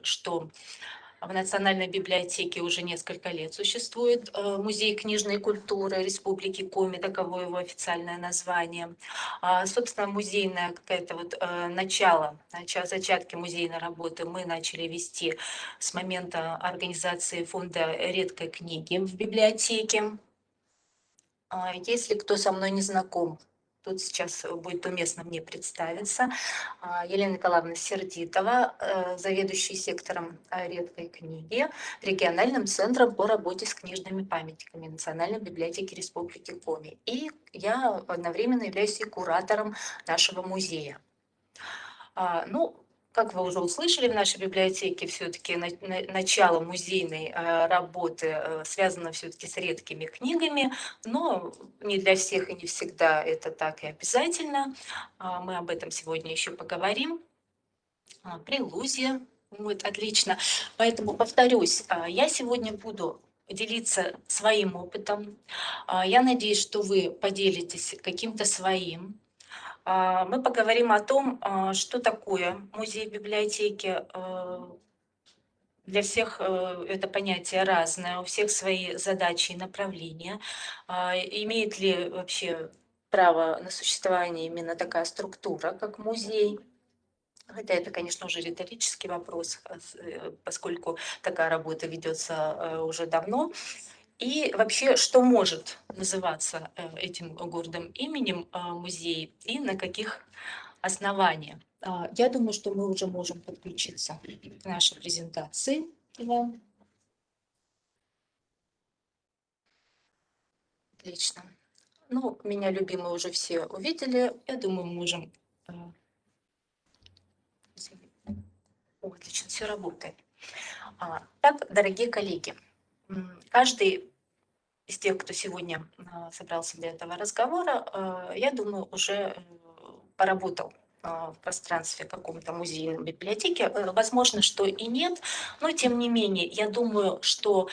что в Национальной библиотеке уже несколько лет существует Музей книжной культуры Республики Коми, таково его официальное название. Собственно, музейное какое-то вот зачатки музейной работы мы начали вести с момента организации фонда редкой книги в библиотеке. Если кто со мной не знаком, тут сейчас будет уместно мне представиться. Елена Николаевна Сердитова, заведующий сектором редкой книги, региональным центром по работе с книжными памятниками Национальной библиотеки Республики Коми. И я одновременно являюсь и куратором нашего музея. Ну, как вы уже услышали, в нашей библиотеке все-таки начало музейной работы связано все-таки с редкими книгами, но не для всех и не всегда это так и обязательно. Мы об этом сегодня еще поговорим. Прелюзия. Вот, отлично. Поэтому повторюсь, я сегодня буду делиться своим опытом. Я надеюсь, что вы поделитесь каким-то своим. Мы поговорим о том, что такое музей библиотеки. Для всех это понятие разное, у всех свои задачи и направления. Имеет ли вообще право на существование именно такая структура, как музей? Хотя это, конечно, уже риторический вопрос, поскольку такая работа ведется уже давно. И вообще, что может называться этим гордым именем музей и на каких основаниях? Я думаю, что мы уже можем подключиться к нашей презентации. Да. Отлично. Ну, меня любимые уже все увидели. Я думаю, мы можем... Отлично, все работает. Так, дорогие коллеги, каждый из тех, кто сегодня собрался для этого разговора, я думаю, уже поработал в пространстве каком-то музейном библиотеке. Возможно, что и нет, но тем не менее, я думаю, что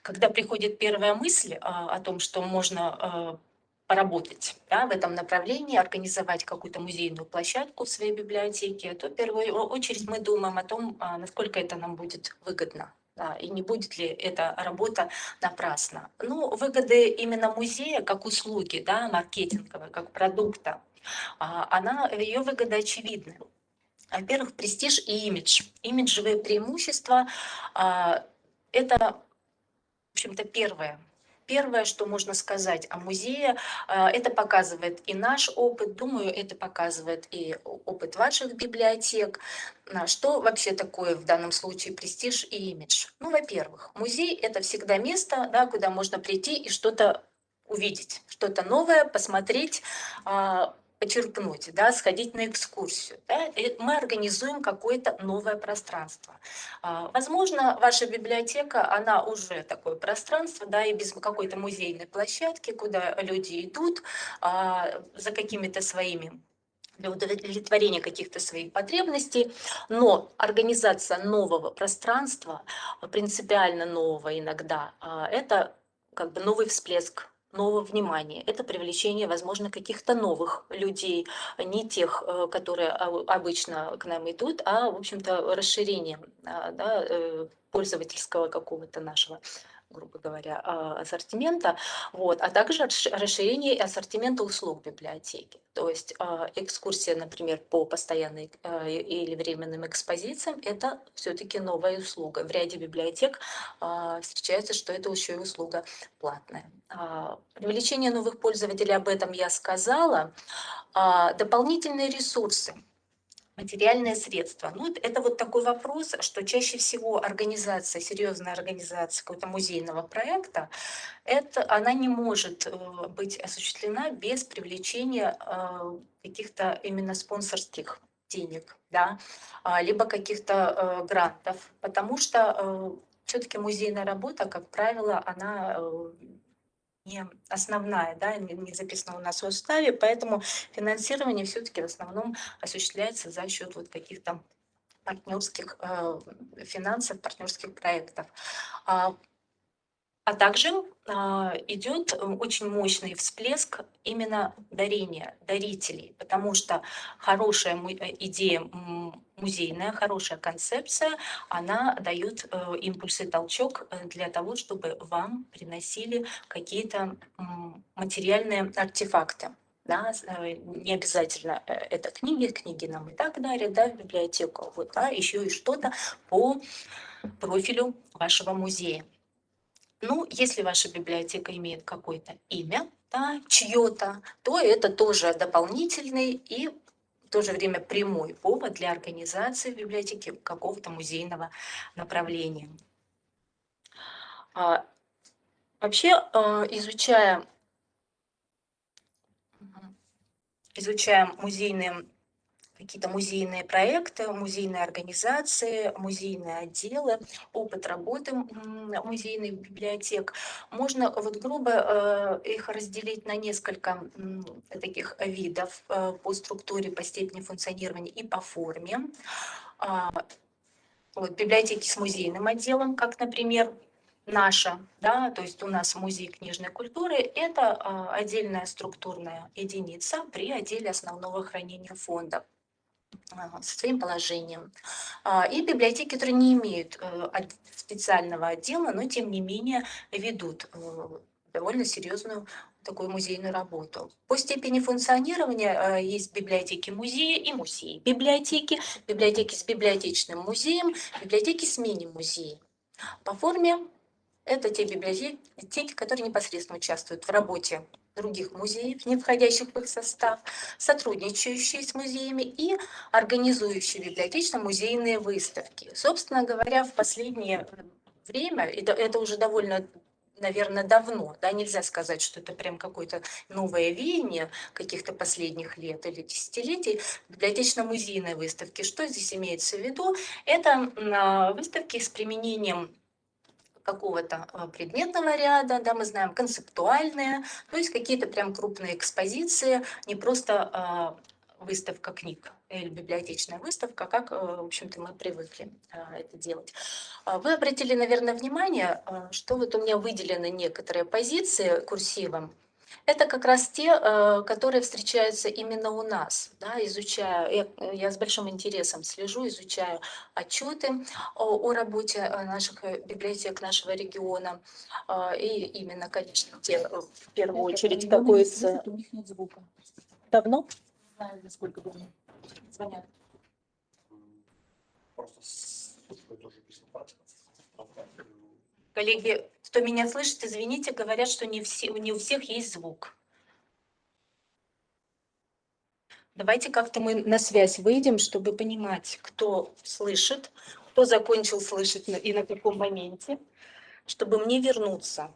когда приходит первая мысль о том, что можно поработать, да, в этом направлении, организовать какую-то музейную площадку в своей библиотеке, то в первую очередь мы думаем о том, насколько это нам будет выгодно. Да, и не будет ли эта работа напрасна. Ну, выгоды именно музея как услуги, да, маркетинговой, как продукта, ее выгода очевидна. Во-первых, престиж и имидж. Имиджевые преимущества это, в общем-то, первое. Первое, что можно сказать о музее, это показывает и наш опыт, думаю, это показывает и опыт ваших библиотек. Что вообще такое в данном случае престиж и имидж? Ну, во-первых, музей – это всегда место, да, куда можно прийти и что-то увидеть, что-то новое, посмотреть, почерпнуть, да, сходить на экскурсию. Да, и мы организуем какое-то новое пространство. Возможно, ваша библиотека, она уже такое пространство, да, и без какой-то музейной площадки, куда люди идут за какими-то своими для удовлетворения каких-то своих потребностей, но организация нового пространства, принципиально нового иногда, это как бы новый всплеск нового внимания, это привлечение, возможно, каких-то новых людей, не тех, которые обычно к нам идут, а, в общем-то, расширение да, пользовательского какого-то нашего, грубо говоря, ассортимента, вот, а также расширение ассортимента услуг библиотеки. То есть экскурсия, например, по постоянным или временным экспозициям – это все-таки новая услуга. В ряде библиотек встречается, что это еще и услуга платная. Привлечение новых пользователей, об этом я сказала. Дополнительные ресурсы. Материальные средства. Ну, это вот такой вопрос, что чаще всего организация, серьезная организация какого-то музейного проекта, она не может быть осуществлена без привлечения каких-то именно спонсорских денег, да, либо каких-то грантов, потому что все-таки музейная работа, как правило, она не основная, да, не записана у нас в уставе, поэтому финансирование все-таки в основном осуществляется за счет вот каких-то партнерских финансов, партнерских проектов. А также идет очень мощный всплеск именно дарения, дарителей, потому что хорошая идея музейная, хорошая концепция, она дает импульс и толчок для того, чтобы вам приносили какие-то материальные артефакты. Да, не обязательно это книги, книги нам и так дарят, да, в библиотеку, вот, да, еще и что-то по профилю вашего музея. Ну, если ваша библиотека имеет какое-то имя, да, чье-то, то это тоже дополнительный и в то же время прямой повод для организации в библиотеке какого-то музейного направления. Вообще, изучая музейные какие-то музейные проекты, музейные организации, музейные отделы, опыт работы музейных библиотек. Можно вот грубо их разделить на несколько таких видов по структуре, по степени функционирования и по форме. Вот, библиотеки с музейным отделом, как, например, наша, да, то есть у нас музей книжной культуры, это отдельная структурная единица при отделе основного хранения фонда со своим положением. И библиотеки, которые не имеют специального отдела, но тем не менее ведут довольно серьезную такую музейную работу. По степени функционирования есть библиотеки-музеи и музеи-библиотеки, библиотеки с библиотечным музеем, библиотеки с мини-музеем. По форме это те библиотеки, которые непосредственно участвуют в работе других музеев, не входящих в их состав, сотрудничающие с музеями и организующие библиотечно-музейные выставки. Собственно говоря, в последнее время, это уже довольно, наверное, давно, да, нельзя сказать, что это прям какое-то новое веяние каких-то последних лет или десятилетий, библиотечно-музейные выставки. Что здесь имеется в виду? Это выставки с применением какого-то предметного ряда, да, мы знаем, концептуальные, то есть какие-то прям крупные экспозиции, не просто выставка книг или библиотечная выставка, как, в общем-то, мы привыкли это делать. Вы обратили, наверное, внимание, что вот у меня выделены некоторые позиции курсивом. Это как раз те, которые встречаются именно у нас, да, изучая, я с большим интересом слежу, изучаю отчеты о работе наших библиотек нашего региона, и именно, конечно, те, в первую очередь, какое-то... У них нет звука. Давно? Не знаю, за сколько времени звонят. Просто слушаю тоже презентацию. Коллеги, кто меня слышит, извините, говорят, что не у всех есть звук. Давайте как-то мы на связь выйдем, чтобы понимать, кто слышит, кто закончил слышать и на каком моменте, чтобы мне вернуться.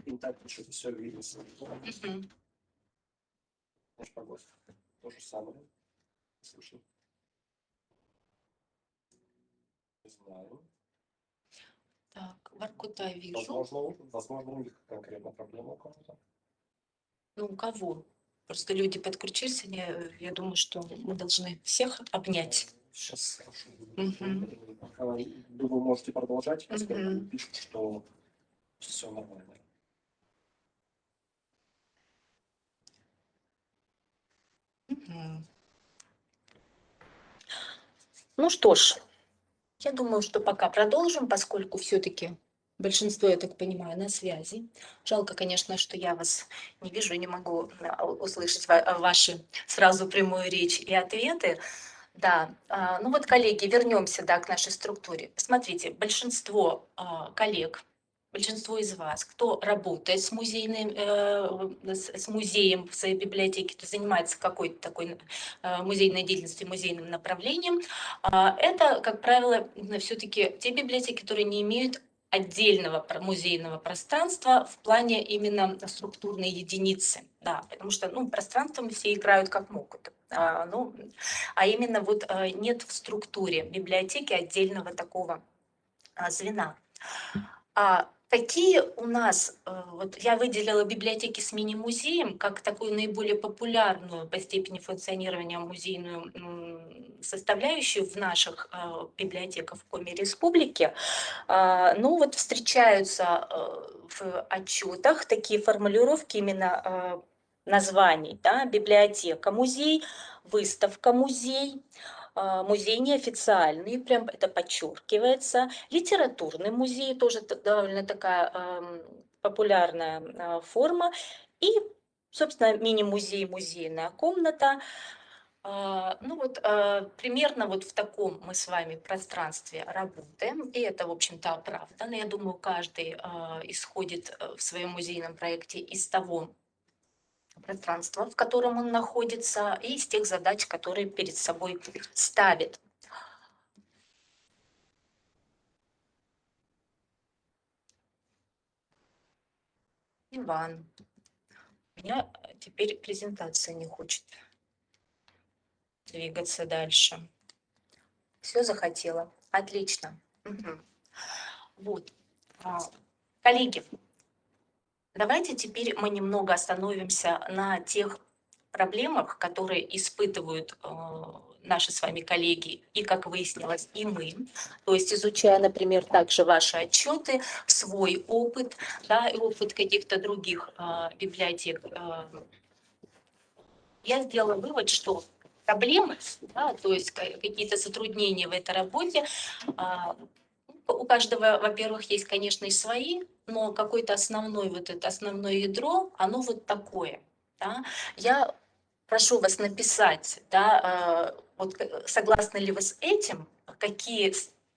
И так что-то все видно. Мгм. Наш погода. То же самое. Слышно. Не знаю. Так, Воркута вижу. Возможно, у них конкретно проблема у кого-то. Ну, у кого? Просто люди подключились, я думаю, что мы должны всех обнять. Сейчас хорошо. Мгм. Думаю, можете продолжать. Мгм. Пишут, что все нормально. Мгм. Ну что ж, я думаю, что пока продолжим, поскольку все-таки большинство, я так понимаю, на связи. Жалко, конечно, что я вас не вижу и не могу услышать ваши сразу прямую речь и ответы. Да, ну вот, коллеги, вернемся, да, к нашей структуре. Смотрите, большинство коллег, большинство из вас, кто работает с с музеем в своей библиотеке, кто занимается какой-то такой музейной деятельностью, музейным направлением, это, как правило, все-таки те библиотеки, которые не имеют отдельного музейного пространства в плане именно структурной единицы, да, потому что, ну, пространством все играют как могут, а именно вот нет в структуре библиотеки отдельного такого звена. Какие у нас, вот я выделила библиотеки с мини-музеем как такую наиболее популярную по степени функционирования музейную составляющую в наших библиотеках в Коми Республике, ну вот встречаются в отчетах такие формулировки именно названий, да, библиотека, музей, выставка, музей, музей неофициальный, прям это подчеркивается, литературный музей, тоже довольно такая популярная форма, и, собственно, мини-музей, музейная комната. Ну вот примерно вот в таком мы с вами пространстве работаем, и это, в общем-то, оправдано. Я думаю, каждый исходит в своем музейном проекте из того пространства, в котором он находится, и из тех задач, которые перед собой ставит. Иван, у меня теперь презентация не хочет двигаться дальше. Все захотела. Отлично. Мгм. Вот. Коллеги, давайте теперь мы немного остановимся на тех проблемах, которые испытывают наши с вами коллеги и, как выяснилось, и мы. То есть, изучая, например, также ваши отчеты, свой опыт, да, и опыт каких-то других библиотек, я сделала вывод, что проблемы, да, то есть какие-то затруднения в этой работе, у каждого, во-первых, есть, конечно, и свои, но какой-то основной, вот это основное ядро, оно вот такое. Да. Я прошу вас написать, да, вот согласны ли вы с этим, какие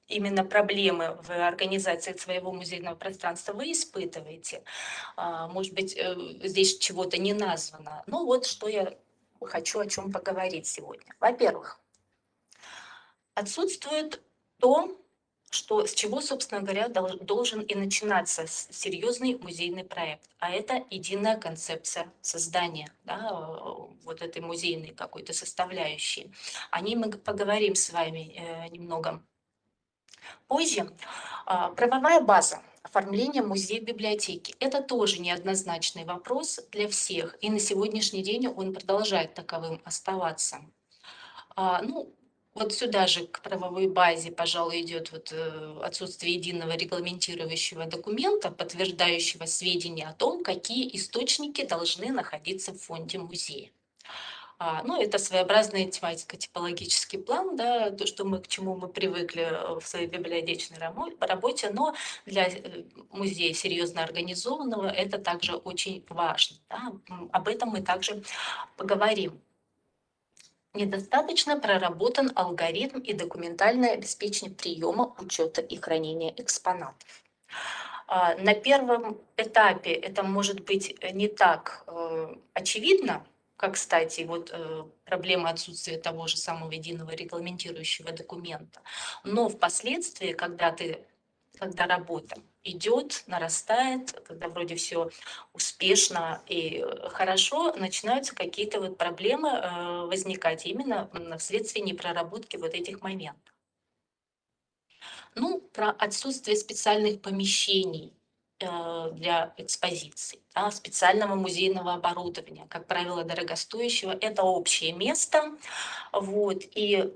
именно проблемы в организации своего музейного пространства вы испытываете. Может быть, здесь чего-то не названо. Ну вот что я хочу о чем поговорить сегодня. Во-первых, отсутствует то, что, с чего, собственно говоря, должен и начинаться серьезный музейный проект, а это единая концепция создания, да, вот этой музейной какой-то составляющей. О ней мы поговорим с вами немного позже. Правовая база оформления музея-библиотеки – это тоже неоднозначный вопрос для всех, и на сегодняшний день он продолжает таковым оставаться. Ну, вот сюда же к правовой базе, пожалуй, идет вот отсутствие единого регламентирующего документа, подтверждающего сведения о том, какие источники должны находиться в фонде музея. Ну, это своеобразный тематико-типологический план, да, то, что мы, к чему мы привыкли в своей библиотечной работе, но для музея серьезно организованного это также очень важно. Да. Об этом мы также поговорим. Недостаточно проработан алгоритм и документальное обеспечение приема, учета и хранения экспонатов. На первом этапе это может быть не так очевидно, как, кстати, вот проблема отсутствия того же самого единого регламентирующего документа. Но впоследствии, когда работа идет, нарастает, когда вроде все успешно и хорошо, начинаются какие-то вот проблемы возникать именно вследствие непроработки вот этих моментов. Ну, про отсутствие специальных помещений для экспозиций, да, специального музейного оборудования, как правило, дорогостоящего. Это общее место. Вот, и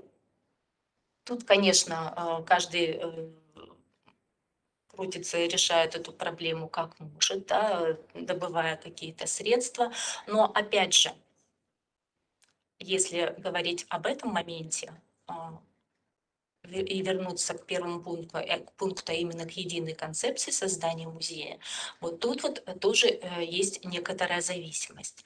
тут, конечно, каждый крутится и решает эту проблему как может, да, добывая какие-то средства. Но опять же, если говорить об этом моменте, и вернуться к первому пункту, а именно к единой концепции создания музея, вот тут вот тоже есть некоторая зависимость.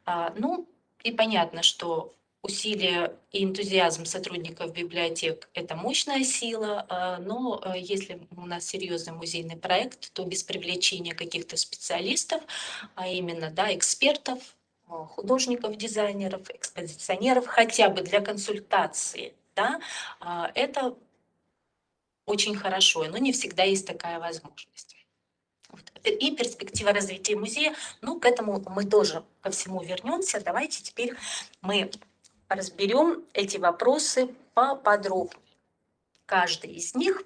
Ну, и понятно, что усилия и энтузиазм сотрудников библиотек – это мощная сила, но если у нас серьезный музейный проект, то без привлечения каких-то специалистов, а именно, да, экспертов, художников, дизайнеров, экспозиционеров, хотя бы для консультации, да, это очень хорошо, но не всегда есть такая возможность. Вот. И перспектива развития музея, ну, к этому мы тоже ко всему вернемся. Давайте теперь мы разберем эти вопросы поподробнее. Каждый из них.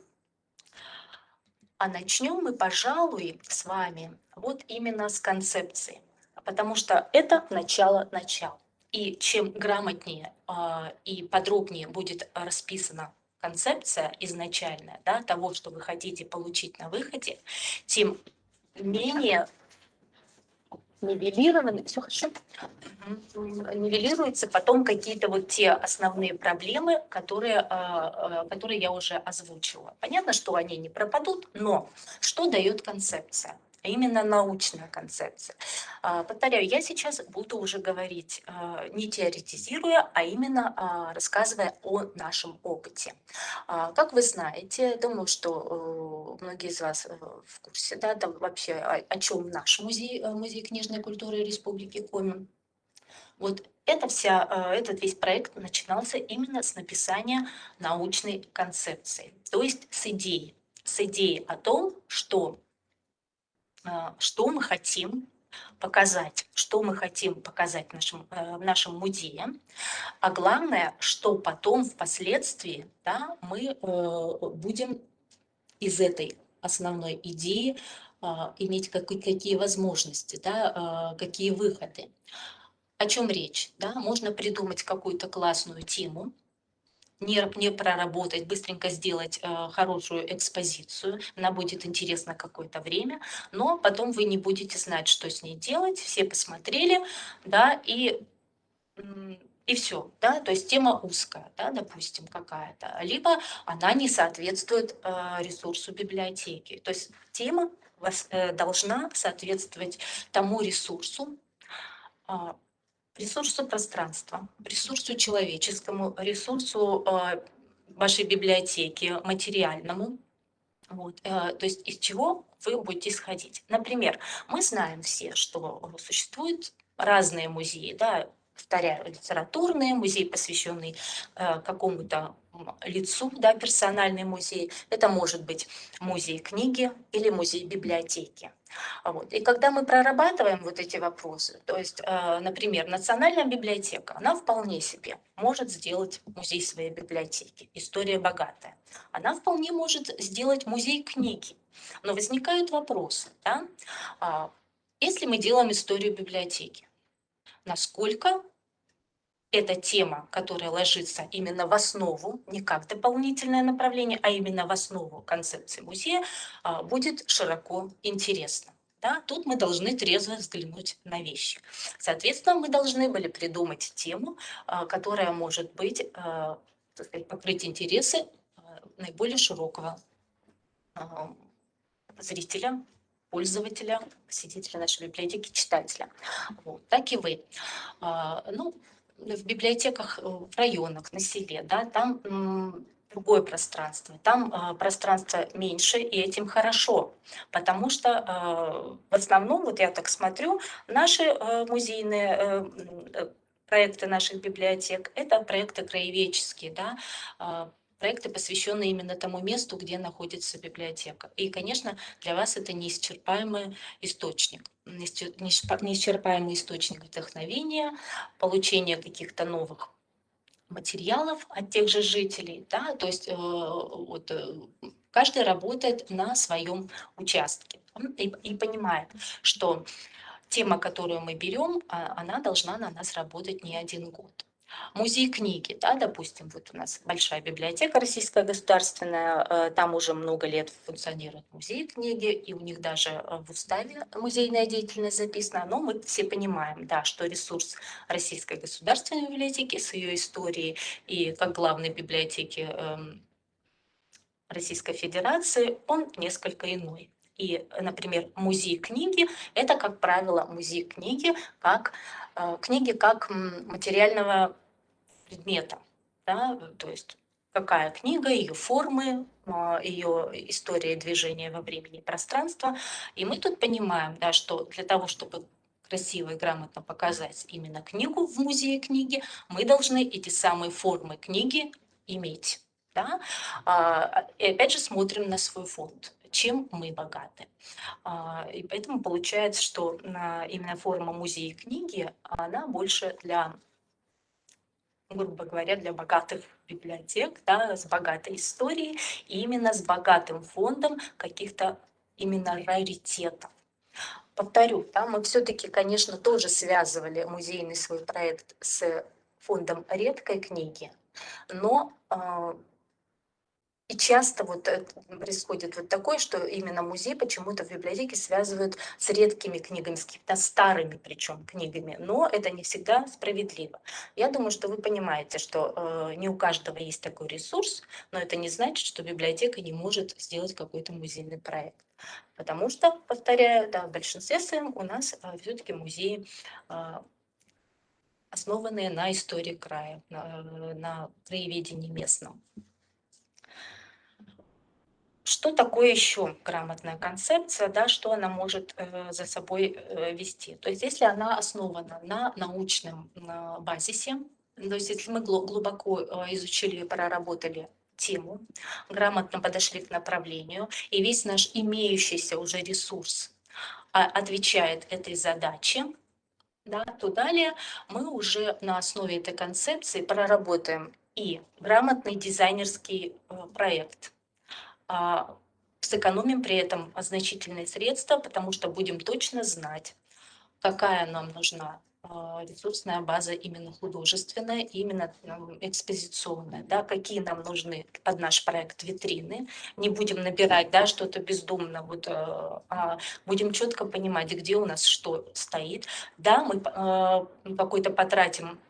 А начнем мы, пожалуй, с вами вот именно с концепции, потому что это начало начала. И чем грамотнее и подробнее будет расписана концепция изначальная, да, того, что вы хотите получить на выходе, тем менее нивелированы, все хорошо, нивелируются потом какие-то вот те основные проблемы, которые я уже озвучила. Понятно, что они не пропадут, но что дает концепция? А именно научная концепция. Повторяю, я сейчас буду уже говорить не теоретизируя, а именно рассказывая о нашем опыте. Как вы знаете, думаю, что многие из вас в курсе, да, вообще о чем наш музей, музей книжной культуры Республики Коми. Вот этот весь проект начинался именно с написания научной концепции, то есть с идеи о том, что мы хотим показать, в нашем музее, а главное, что потом впоследствии, да, мы будем из этой основной идеи иметь какие возможности, да, какие выходы. О чем речь? Да? Можно придумать какую-то классную тему, не проработать, быстренько сделать хорошую экспозицию, она будет интересна какое-то время, но потом вы не будете знать, что с ней делать, все посмотрели, да, и все, да, то есть тема узкая, да, допустим, какая-то, либо она не соответствует ресурсу библиотеки, то есть тема должна соответствовать тому ресурсу пространства, ресурсу человеческому, ресурсу вашей библиотеки, материальному. Вот, то есть из чего вы будете исходить. Например, мы знаем все, что существуют разные музеи, да, повторяю, литературные, музей, посвященный какому-то лицу, да, персональный музей. Это может быть музей книги или музей библиотеки. Вот. И когда мы прорабатываем вот эти вопросы, то есть, например, Национальная библиотека, она вполне себе может сделать музей своей библиотеки, история богатая. Она вполне может сделать музей книги. Но возникают вопросы, да? Если мы делаем историю библиотеки, насколько эта тема, которая ложится именно в основу, не как дополнительное направление, а именно в основу концепции музея, будет широко интересна. Да? Тут мы должны трезво взглянуть на вещи. Соответственно, мы должны были придумать тему, которая может быть, так сказать, покрыть интересы наиболее широкого зрителя, пользователя, посетителя нашей библиотеки, читателя. Вот. Так и вы. Ну, в библиотеках в районах, на селе, да, там другое пространство. Там пространство меньше, и этим хорошо, потому что в основном, вот я так смотрю, наши музейные проекты наших библиотек – это проекты краеведческие, да, проекты, посвященные именно тому месту, где находится библиотека. И, конечно, для вас это неисчерпаемый источник, неисчерпаемый источник вдохновения, получения каких-то новых материалов от тех же жителей, да, то есть каждый работает на своем участке и понимает, что тема, которую мы берем, она должна на нас работать не один год. Музей книги, да, допустим, вот у нас большая библиотека российская государственная, там уже много лет функционирует музей книги, и у них даже в уставе музейная деятельность записана, но мы все понимаем, да, что ресурс Российской государственной библиотеки с ее историей и как главной библиотеки Российской Федерации, он несколько иной. И, например, музей книги – это, как правило, музей книги как материального предмета. Да? То есть какая книга, ее формы, ее история движения во времени и пространства. И мы тут понимаем, да, что для того, чтобы красиво и грамотно показать именно книгу в музее книги, мы должны эти самые формы книги иметь. Да? И опять же смотрим на свой фонд, чем мы богаты. И поэтому получается, что именно форма музея книги, она больше для, грубо говоря, для богатых библиотек, да, с богатой историей, и именно с богатым фондом каких-то именно раритетов. повторю, да, мы все-таки, конечно, тоже связывали музейный свой проект с фондом редкой книги, но и часто вот происходит вот такое, что именно музей почему-то в библиотеке связывают с редкими книгами, с какими-то старыми причем книгами, но это не всегда справедливо. Я думаю, что вы понимаете, что не у каждого есть такой ресурс, но это не значит, что библиотека не может сделать какой-то музейный проект. Потому что, повторяю, да, в большинстве своем у нас все-таки музеи основанные на истории края, на краеведении местном. Что такое еще грамотная концепция, да, что она может за собой вести? То есть если она основана на научном базисе, то есть если мы глубоко изучили и проработали тему, грамотно подошли к направлению, и весь наш имеющийся уже ресурс отвечает этой задаче, да, то далее мы уже на основе этой концепции проработаем и грамотный дизайнерский проект, сэкономим при этом значительные средства, потому что будем точно знать, какая нам нужна ресурсная база именно художественная, именно экспозиционная, да, какие нам нужны под наш проект витрины. Не будем набирать, да, что-то бездумно, вот, будем четко понимать, где у нас что стоит. Да, мы какой-то потратим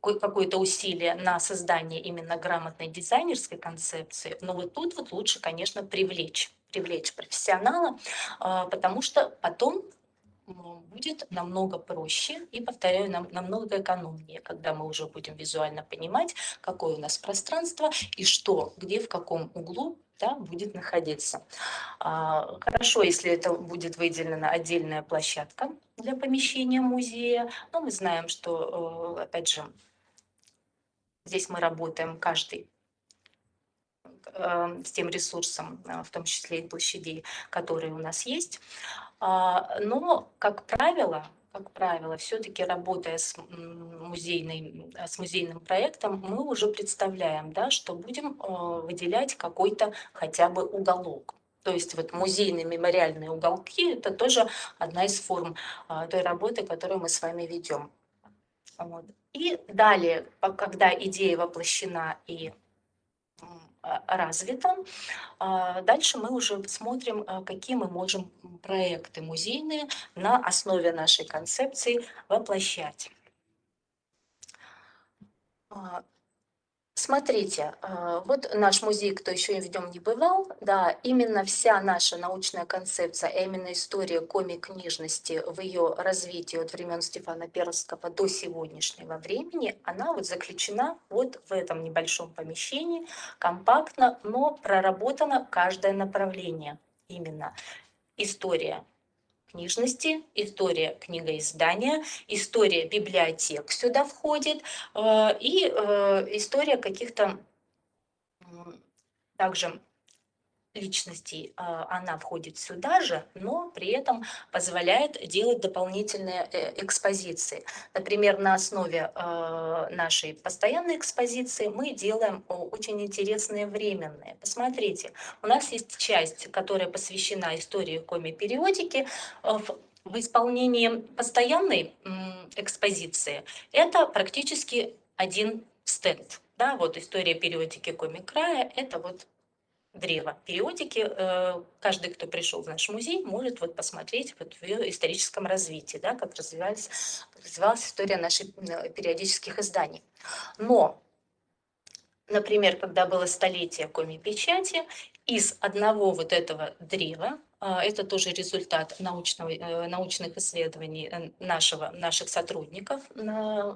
какое-то усилие на создание именно грамотной дизайнерской концепции, но вот тут вот лучше, конечно, привлечь профессионала, потому что потом будет намного проще и, повторяю, намного экономнее, когда мы уже будем визуально понимать, какое у нас пространство и что, где, в каком углу, да, будет находиться. Хорошо, если это будет выделена отдельная площадка для помещения музея, но мы знаем, что, опять же, здесь мы работаем каждый с тем ресурсом, в том числе и площадей, которые у нас есть. Но, как правило, все-таки работая с музейным проектом, мы уже представляем, да, что будем выделять какой-то хотя бы уголок. То есть вот музейные мемориальные уголки – это тоже одна из форм той работы, которую мы с вами ведем. Вот. И далее, когда идея воплощена и развита, дальше мы уже смотрим, какие мы можем проекты музейные на основе нашей концепции воплощать. Смотрите, вот наш музей, кто еще в нем не бывал, да, именно вся наша научная концепция, а именно история коми-книжности в ее развитии от времен Стефана Перовского до сегодняшнего времени, она вот заключена вот в этом небольшом помещении, компактно, но проработано каждое направление. Именно история книжности, история книгоиздания, история библиотек сюда входит, и история каких-то также личностей, она входит сюда же, но при этом позволяет делать дополнительные экспозиции. Например, на основе нашей постоянной экспозиции мы делаем очень интересные временные. Посмотрите, у нас есть часть, которая посвящена истории коми-периодики. В исполнении постоянной экспозиции это практически один стенд. Да, вот история периодики коми-края – это вот древо периодики. Каждый, кто пришел в наш музей, может вот посмотреть вот в ее историческом развитии, да, как развивалась история наших периодических изданий. Но, например, когда было столетие коми-печати, из одного вот этого древа, это тоже результат научных исследований наших сотрудников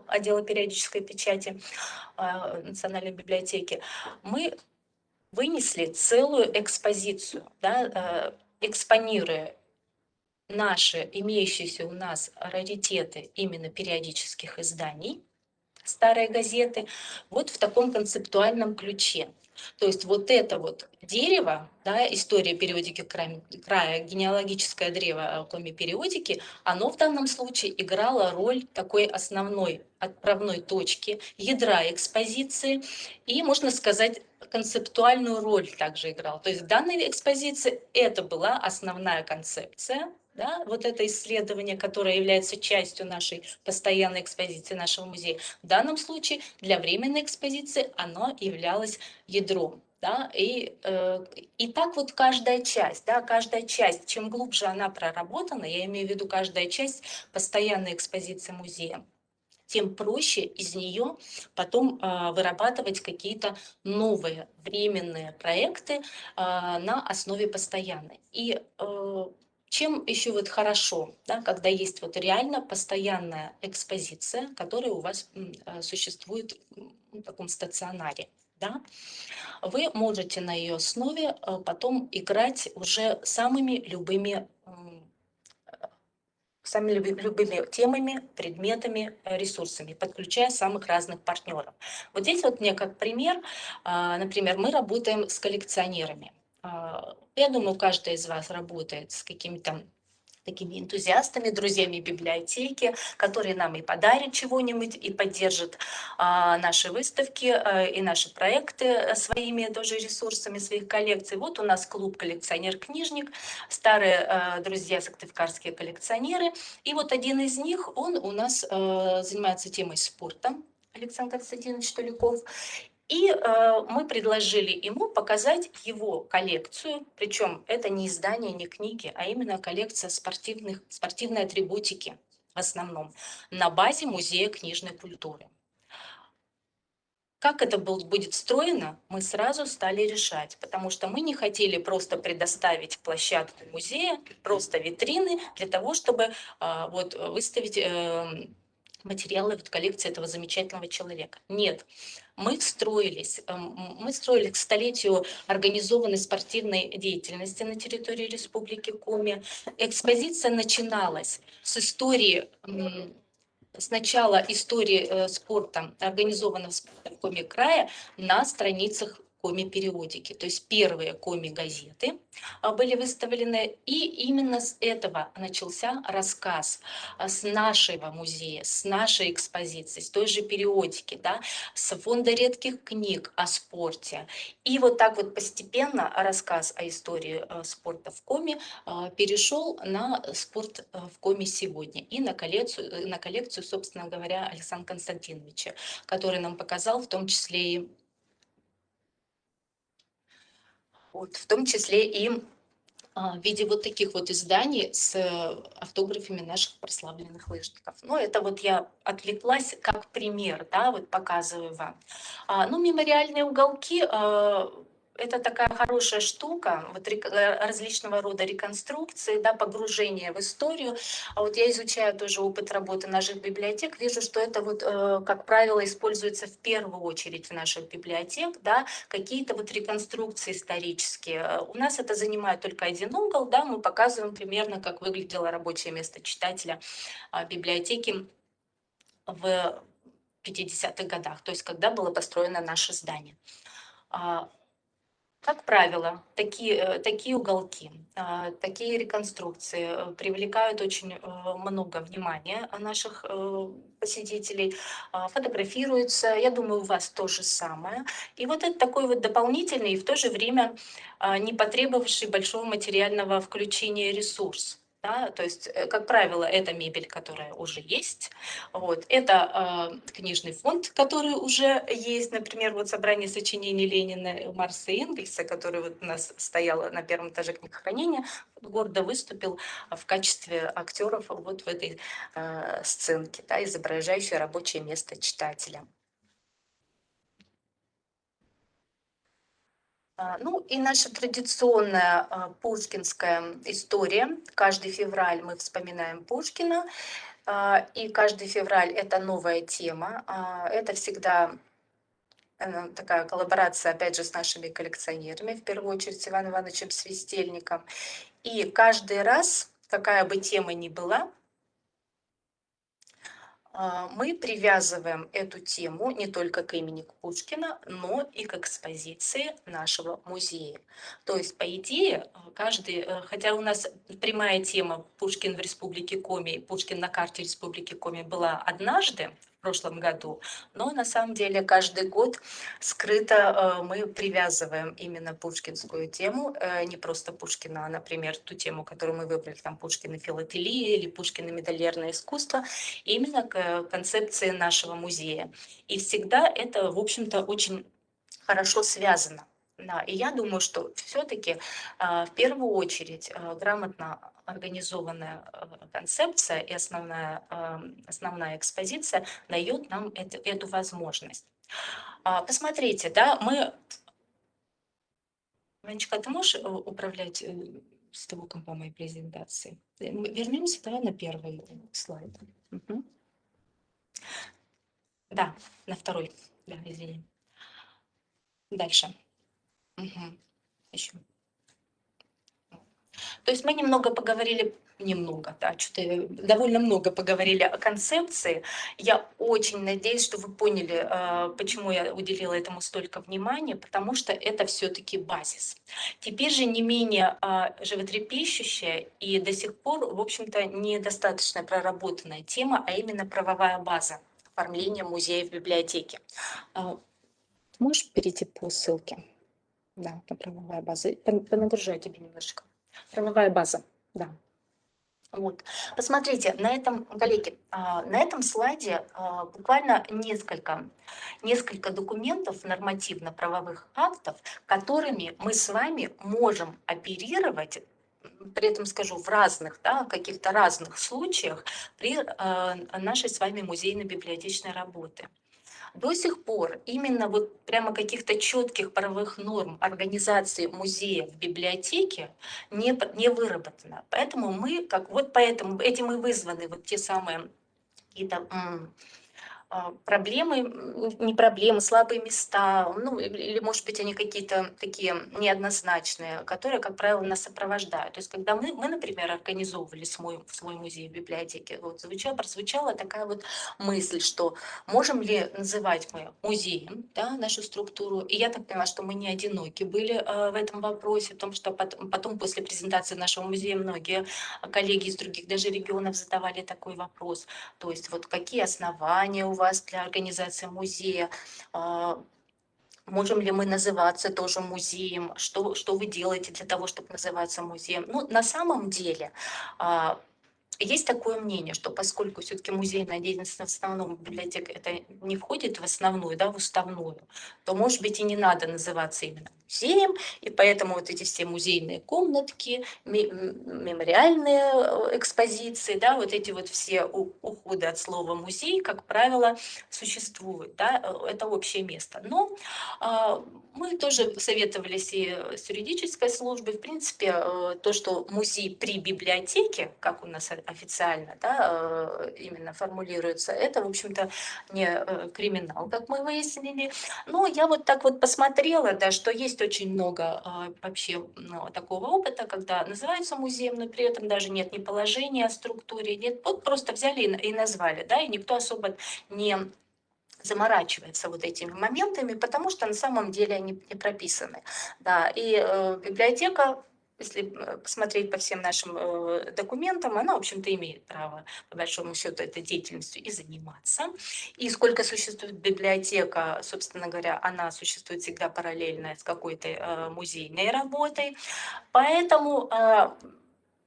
отдела периодической печати Национальной библиотеки, мы вынесли целую экспозицию, да, экспонируя наши имеющиеся у нас раритеты именно периодических изданий, старые газеты, вот в таком концептуальном ключе. То есть вот это вот дерево, да, история периодики края, генеалогическое древо коми-периодики, оно в данном случае играло роль такой основной отправной точки, ядра экспозиции и, можно сказать, концептуальную роль также играл. То есть в данной экспозиции это была основная концепция, да, вот это исследование, которое является частью нашей постоянной экспозиции нашего музея, в данном случае для временной экспозиции оно являлось ядром. Да, и так вот каждая часть, да, каждая часть, чем глубже она проработана, я имею в виду каждая часть постоянной экспозиции музея, тем проще из нее потом вырабатывать какие-то новые временные проекты на основе постоянной. И чем еще вот хорошо, да, когда есть вот реально постоянная экспозиция, которая у вас существует в таком стационаре, да, вы можете на ее основе потом играть уже самыми любыми темами, предметами, ресурсами, подключая самых разных партнеров. Вот здесь вот мне как пример, например, мы работаем с коллекционерами. Я думаю, каждый из вас работает с какими-то такими энтузиастами, друзьями библиотеки, которые нам и подарят чего-нибудь, и поддержат наши выставки и наши проекты своими тоже ресурсами своих коллекций. Вот у нас клуб «Коллекционер-книжник», старые друзья сыктывкарские коллекционеры. И вот один из них, он у нас занимается темой спорта, Александр Константинович Толиков. И мы предложили ему показать его коллекцию, причем это не издание, не книги, а именно коллекция спортивной атрибутики в основном на базе Музея книжной культуры. Как это будет встроено, мы сразу стали решать, потому что мы не хотели просто предоставить площадку музея, просто витрины для того, чтобы вот выставить материалы в коллекции этого замечательного человека. Нет, мы строили к столетию организованной спортивной деятельности на территории Республики Коми. Экспозиция начиналась с истории, сначала истории спорта, организованного спорта в Коми крае на страницах Коми-периодики. То есть первые Коми-газеты были выставлены, и именно с этого начался рассказ с нашего музея, с нашей экспозиции, с той же периодики, да, с фонда редких книг о спорте. И вот так вот постепенно рассказ о истории спорта в Коми перешел на спорт в Коми сегодня и на коллекцию, собственно говоря, Александра Константиновича, который нам показал в том числе и в виде вот таких вот изданий с автографами наших прославленных лыжников. Ну, это вот я отвлеклась как пример, да, вот показываю вам. Ну, мемориальные уголки это такая хорошая штука, вот различного рода реконструкции, да, погружение в историю. А вот я изучаю тоже опыт работы наших библиотек, вижу, что это вот, как правило, используется в первую очередь в наших библиотек, да, какие-то вот реконструкции исторические. У нас это занимает только один угол, да, мы показываем примерно, как выглядело рабочее место читателя библиотеки в 50-х годах, то есть когда было построено наше здание. Как правило, такие уголки, такие реконструкции привлекают очень много внимания наших посетителей, фотографируются. Я думаю, у вас то же самое. И вот это такой вот дополнительный и в то же время не потребовавший большого материального включения ресурс. Да? То есть, как правило, это мебель, которая уже есть. Вот. Это книжный фонд, который уже есть. Например, вот собрание сочинений Ленина, Маркса и Энгельса, который вот у нас стояло на первом этаже книгохранения, гордо выступил в качестве актеров вот в этой сценке, да, изображающей рабочее место читателя. Ну и наша традиционная пушкинская история. Каждый февраль мы вспоминаем Пушкина, и каждый февраль это новая тема. Это всегда такая коллаборация, опять же, с нашими коллекционерами, в первую очередь с Иваном Ивановичем Свистельником. И каждый раз, какая бы тема ни была, мы привязываем эту тему не только к имени Пушкина, но и к экспозиции нашего музея. То есть, по идее, хотя у нас прямая тема Пушкин в Республике Коми, Пушкин на карте Республики Коми была однажды в прошлом году. Но на самом деле каждый год скрыто мы привязываем именно пушкинскую тему, не просто Пушкина, а, например, ту тему, которую мы выбрали, там Пушкин и филателия или Пушкин и медальерное искусство, именно к концепции нашего музея. И всегда это, в общем-то, очень хорошо связано. Да, и я думаю, что все-таки в первую очередь грамотно организованная концепция и основная экспозиция дает нам эту возможность. Посмотрите, да, мы... Ванечка, ты можешь управлять звуком по моей презентации? Вернемся, давай на первый слайд. Мгм. Да, на второй. Да, извини. Дальше. Мгм. Еще. То есть мы немного поговорили, да, что-то довольно много поговорили о концепции. Я очень надеюсь, что вы поняли, почему я уделила этому столько внимания, потому что это все-таки базис. Теперь же не менее животрепещущая и до сих пор, в общем-то, недостаточно проработанная тема, а именно правовая база оформления музея в библиотеке. Можешь перейти по ссылке? Да, на правовая база. Понагружаю тебе немножечко. Правовая база, да. Вот. Посмотрите, на этом, коллеги, на этом слайде буквально несколько документов нормативно-правовых актов, которыми мы с вами можем оперировать, при этом скажу, в разных, да, каких-то разных случаях при нашей с вами музейно-библиотечной работе. До сих пор именно вот прямо каких-то четких правовых норм организации музея в библиотеке не выработано. Поэтому мы, поэтому этим и вызваны вот те самые какие-то проблемы, не проблемы, слабые места, ну, или, может быть, они какие-то такие неоднозначные, которые, как правило, нас сопровождают. То есть, когда мы например, организовывали свой музей в библиотеке, вот прозвучала такая вот мысль, что можем ли называть мы музеем, да, нашу структуру. И я так поняла, что мы не одиноки были в этом вопросе, в том, что потом после презентации нашего музея многие коллеги из других даже регионов задавали такой вопрос. То есть вот какие основания у вас для организации музея, можем ли мы называться тоже музеем, что вы делаете для того, чтобы называться музеем. Ну, на самом деле, есть такое мнение, что поскольку все-таки музейная деятельность в основном библиотека это не входит в основную, да, в уставную, то, может быть, и не надо называться именно музеем, и поэтому вот эти все музейные комнатки, мемориальные экспозиции, да, вот эти вот все уходы от слова музей, как правило, существуют, да, это общее место. Но мы тоже советовались и с юридической службой, в принципе, то, что музей при библиотеке, как у нас официально, да, именно формулируется, это, в общем-то, не криминал, как мы выяснили. Но я вот так вот посмотрела, да, что есть очень много вообще такого опыта, когда называются музеем, но при этом даже нет ни положения о структуре, нет, вот просто взяли и назвали, да, и никто особо не заморачивается вот этими моментами, потому что на самом деле они не прописаны. Да, и библиотека, если посмотреть по всем нашим документам, она, в общем-то, имеет право, по большому счету, этой деятельностью и заниматься. И сколько существует библиотека, собственно говоря, она существует всегда параллельно с какой-то музейной работой. Поэтому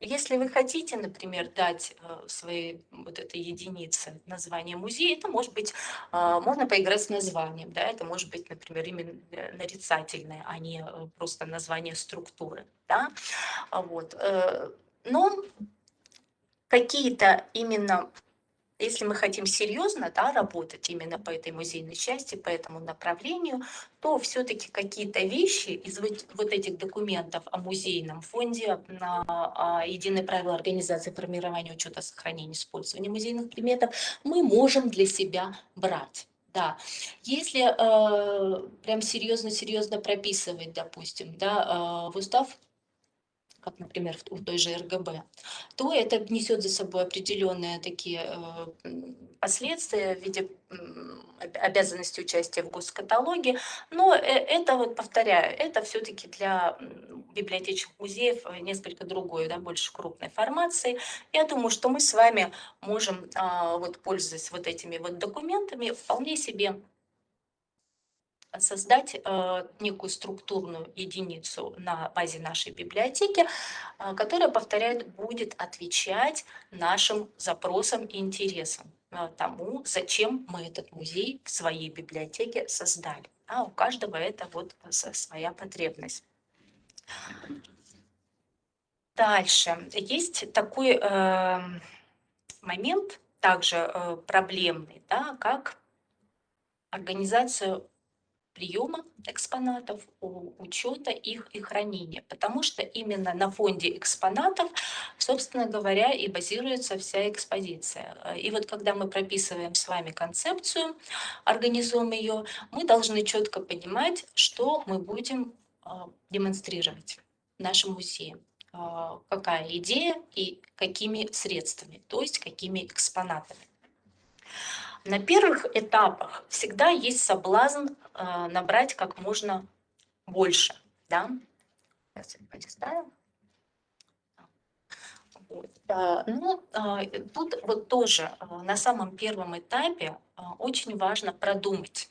если вы хотите, например, дать своей вот этой единице название музея, это может быть, можно поиграть с названием, да, это может быть, например, именно нарицательное, а не просто название структуры, да, вот. Но какие-то именно, если мы хотим серьезно, да, работать именно по этой музейной части, по этому направлению, то все-таки какие-то вещи из вот этих документов о музейном фонде, о единые правила организации формирования, учета, сохранения, использования музейных предметов мы можем для себя брать. Да, если прям серьезно прописывать, допустим, да, в устав как, например, в той же РГБ, то это несет за собой определенные такие последствия в виде обязанности участия в госкаталоге. Но это, вот повторяю, это все-таки для библиотечных музеев несколько другой, да, больше крупной формации. Я думаю, что мы с вами можем, вот, пользуясь вот этими вот документами, вполне себе создать некую структурную единицу на базе нашей библиотеки, которая, повторяю, будет отвечать нашим запросам и интересам, тому, зачем мы этот музей в своей библиотеке создали. А у каждого это вот своя потребность. Дальше. Есть такой момент, также проблемный, да, как организация приема экспонатов, учета их и хранения, потому что именно на фонде экспонатов, собственно говоря, и базируется вся экспозиция. И вот когда мы прописываем с вами концепцию, организуем ее, мы должны четко понимать, что мы будем демонстрировать в нашем музее, какая идея и какими средствами, то есть какими экспонатами. На первых этапах всегда есть соблазн набрать как можно больше. Да? Сейчас я полистаю. Вот. Тут вот тоже на самом первом этапе очень важно продумать.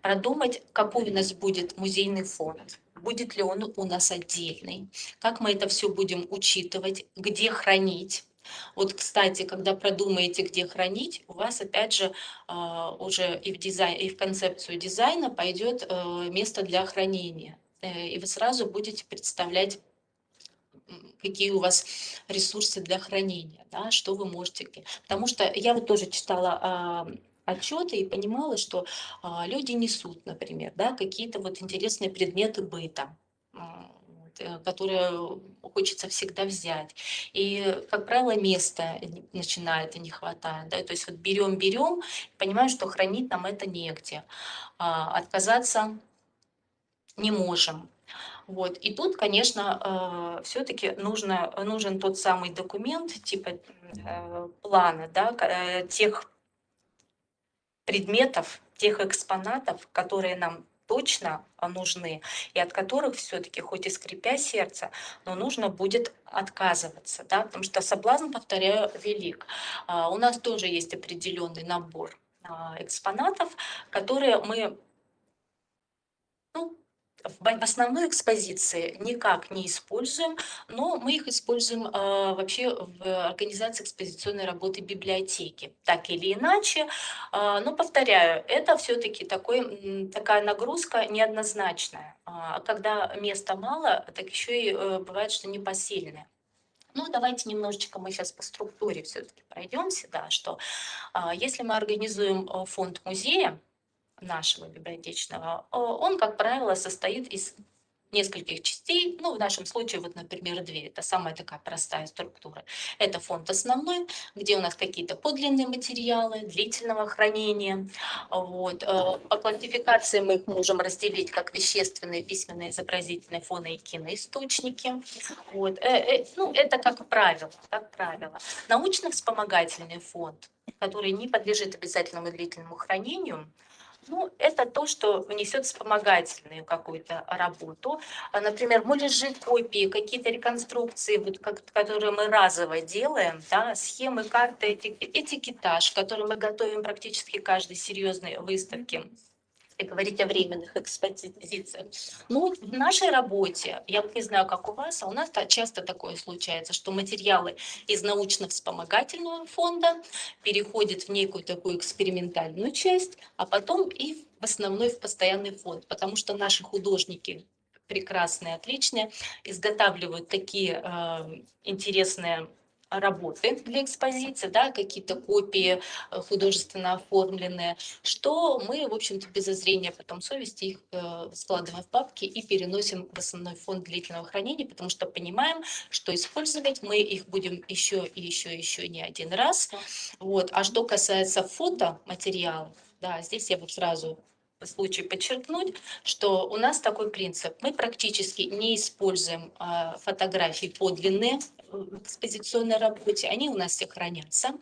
Продумать, какой у нас будет музейный фонд, будет ли он у нас отдельный, как мы это все будем учитывать, где хранить. Вот, кстати, когда продумаете, где хранить, у вас опять же уже и в дизайн, и в концепцию дизайна пойдет место для хранения. И вы сразу будете представлять, какие у вас ресурсы для хранения, да, что вы можете. Потому что я вот тоже читала отчеты и понимала, что люди несут, например, да, какие-то вот интересные предметы быта, которые хочется всегда взять. И, как правило, места начинает и не хватает. Да? То есть вот берем, понимаем, что хранить нам это негде. Отказаться не можем. Вот. И тут, конечно, все-таки нужен тот самый документ, типа плана, да, тех предметов, тех экспонатов, которые нам точно нужны, и от которых все-таки, хоть и скрипя сердце, но нужно будет отказываться, да, потому что соблазн, повторяю, велик. У нас тоже есть определенный набор экспонатов, которые мы, ну, в основной экспозиции никак не используем, но мы их используем вообще в организации экспозиционной работы библиотеки, так или иначе. Но, повторяю, это все-таки такая нагрузка неоднозначная. Когда места мало, так еще и бывает, что непосильное. Ну, давайте немножечко мы сейчас по структуре все-таки пройдемся, да, что если мы организуем фонд музея, нашего библиотечного, он, как правило, состоит из нескольких частей, ну, в нашем случае, вот, например, две. Это самая такая простая структура. Это фонд основной, где у нас какие-то подлинные материалы, длительного хранения. Вот. По классификации мы их можем разделить как вещественные, письменные, изобразительные, фоны и киноисточники. Вот. Ну, это как правило, как правило. Научно-вспомогательный фонд, который не подлежит обязательному длительному хранению, ну, это то, что внесет вспомогательную какую-то работу. Например, муляжи, копии, какие-то реконструкции, вот, которые мы разово делаем, да, схемы, карты, этикетаж, который мы готовим практически каждой серьезной выставке. И говорить о временных экспозициях. Ну, в нашей работе, я не знаю, как у вас, а у нас часто такое случается, что материалы из научно-вспомогательного фонда переходят в некую такую экспериментальную часть, а потом и в основной, в постоянный фонд, потому что наши художники прекрасные, отличные, изготавливают такие интересные работы для экспозиции, да, какие-то копии художественно оформленные, что мы, в общем-то, без зазрения потом совести их складываем в папки и переносим в основной фонд длительного хранения, потому что понимаем, что использовать мы их будем еще и еще не один раз. Вот. А что касается фотоматериалов, да, здесь я бы сразу случае подчеркнуть, что у нас такой принцип. Мы практически не используем фотографии подлинные в экспозиционной работе. Они у нас все хранятся.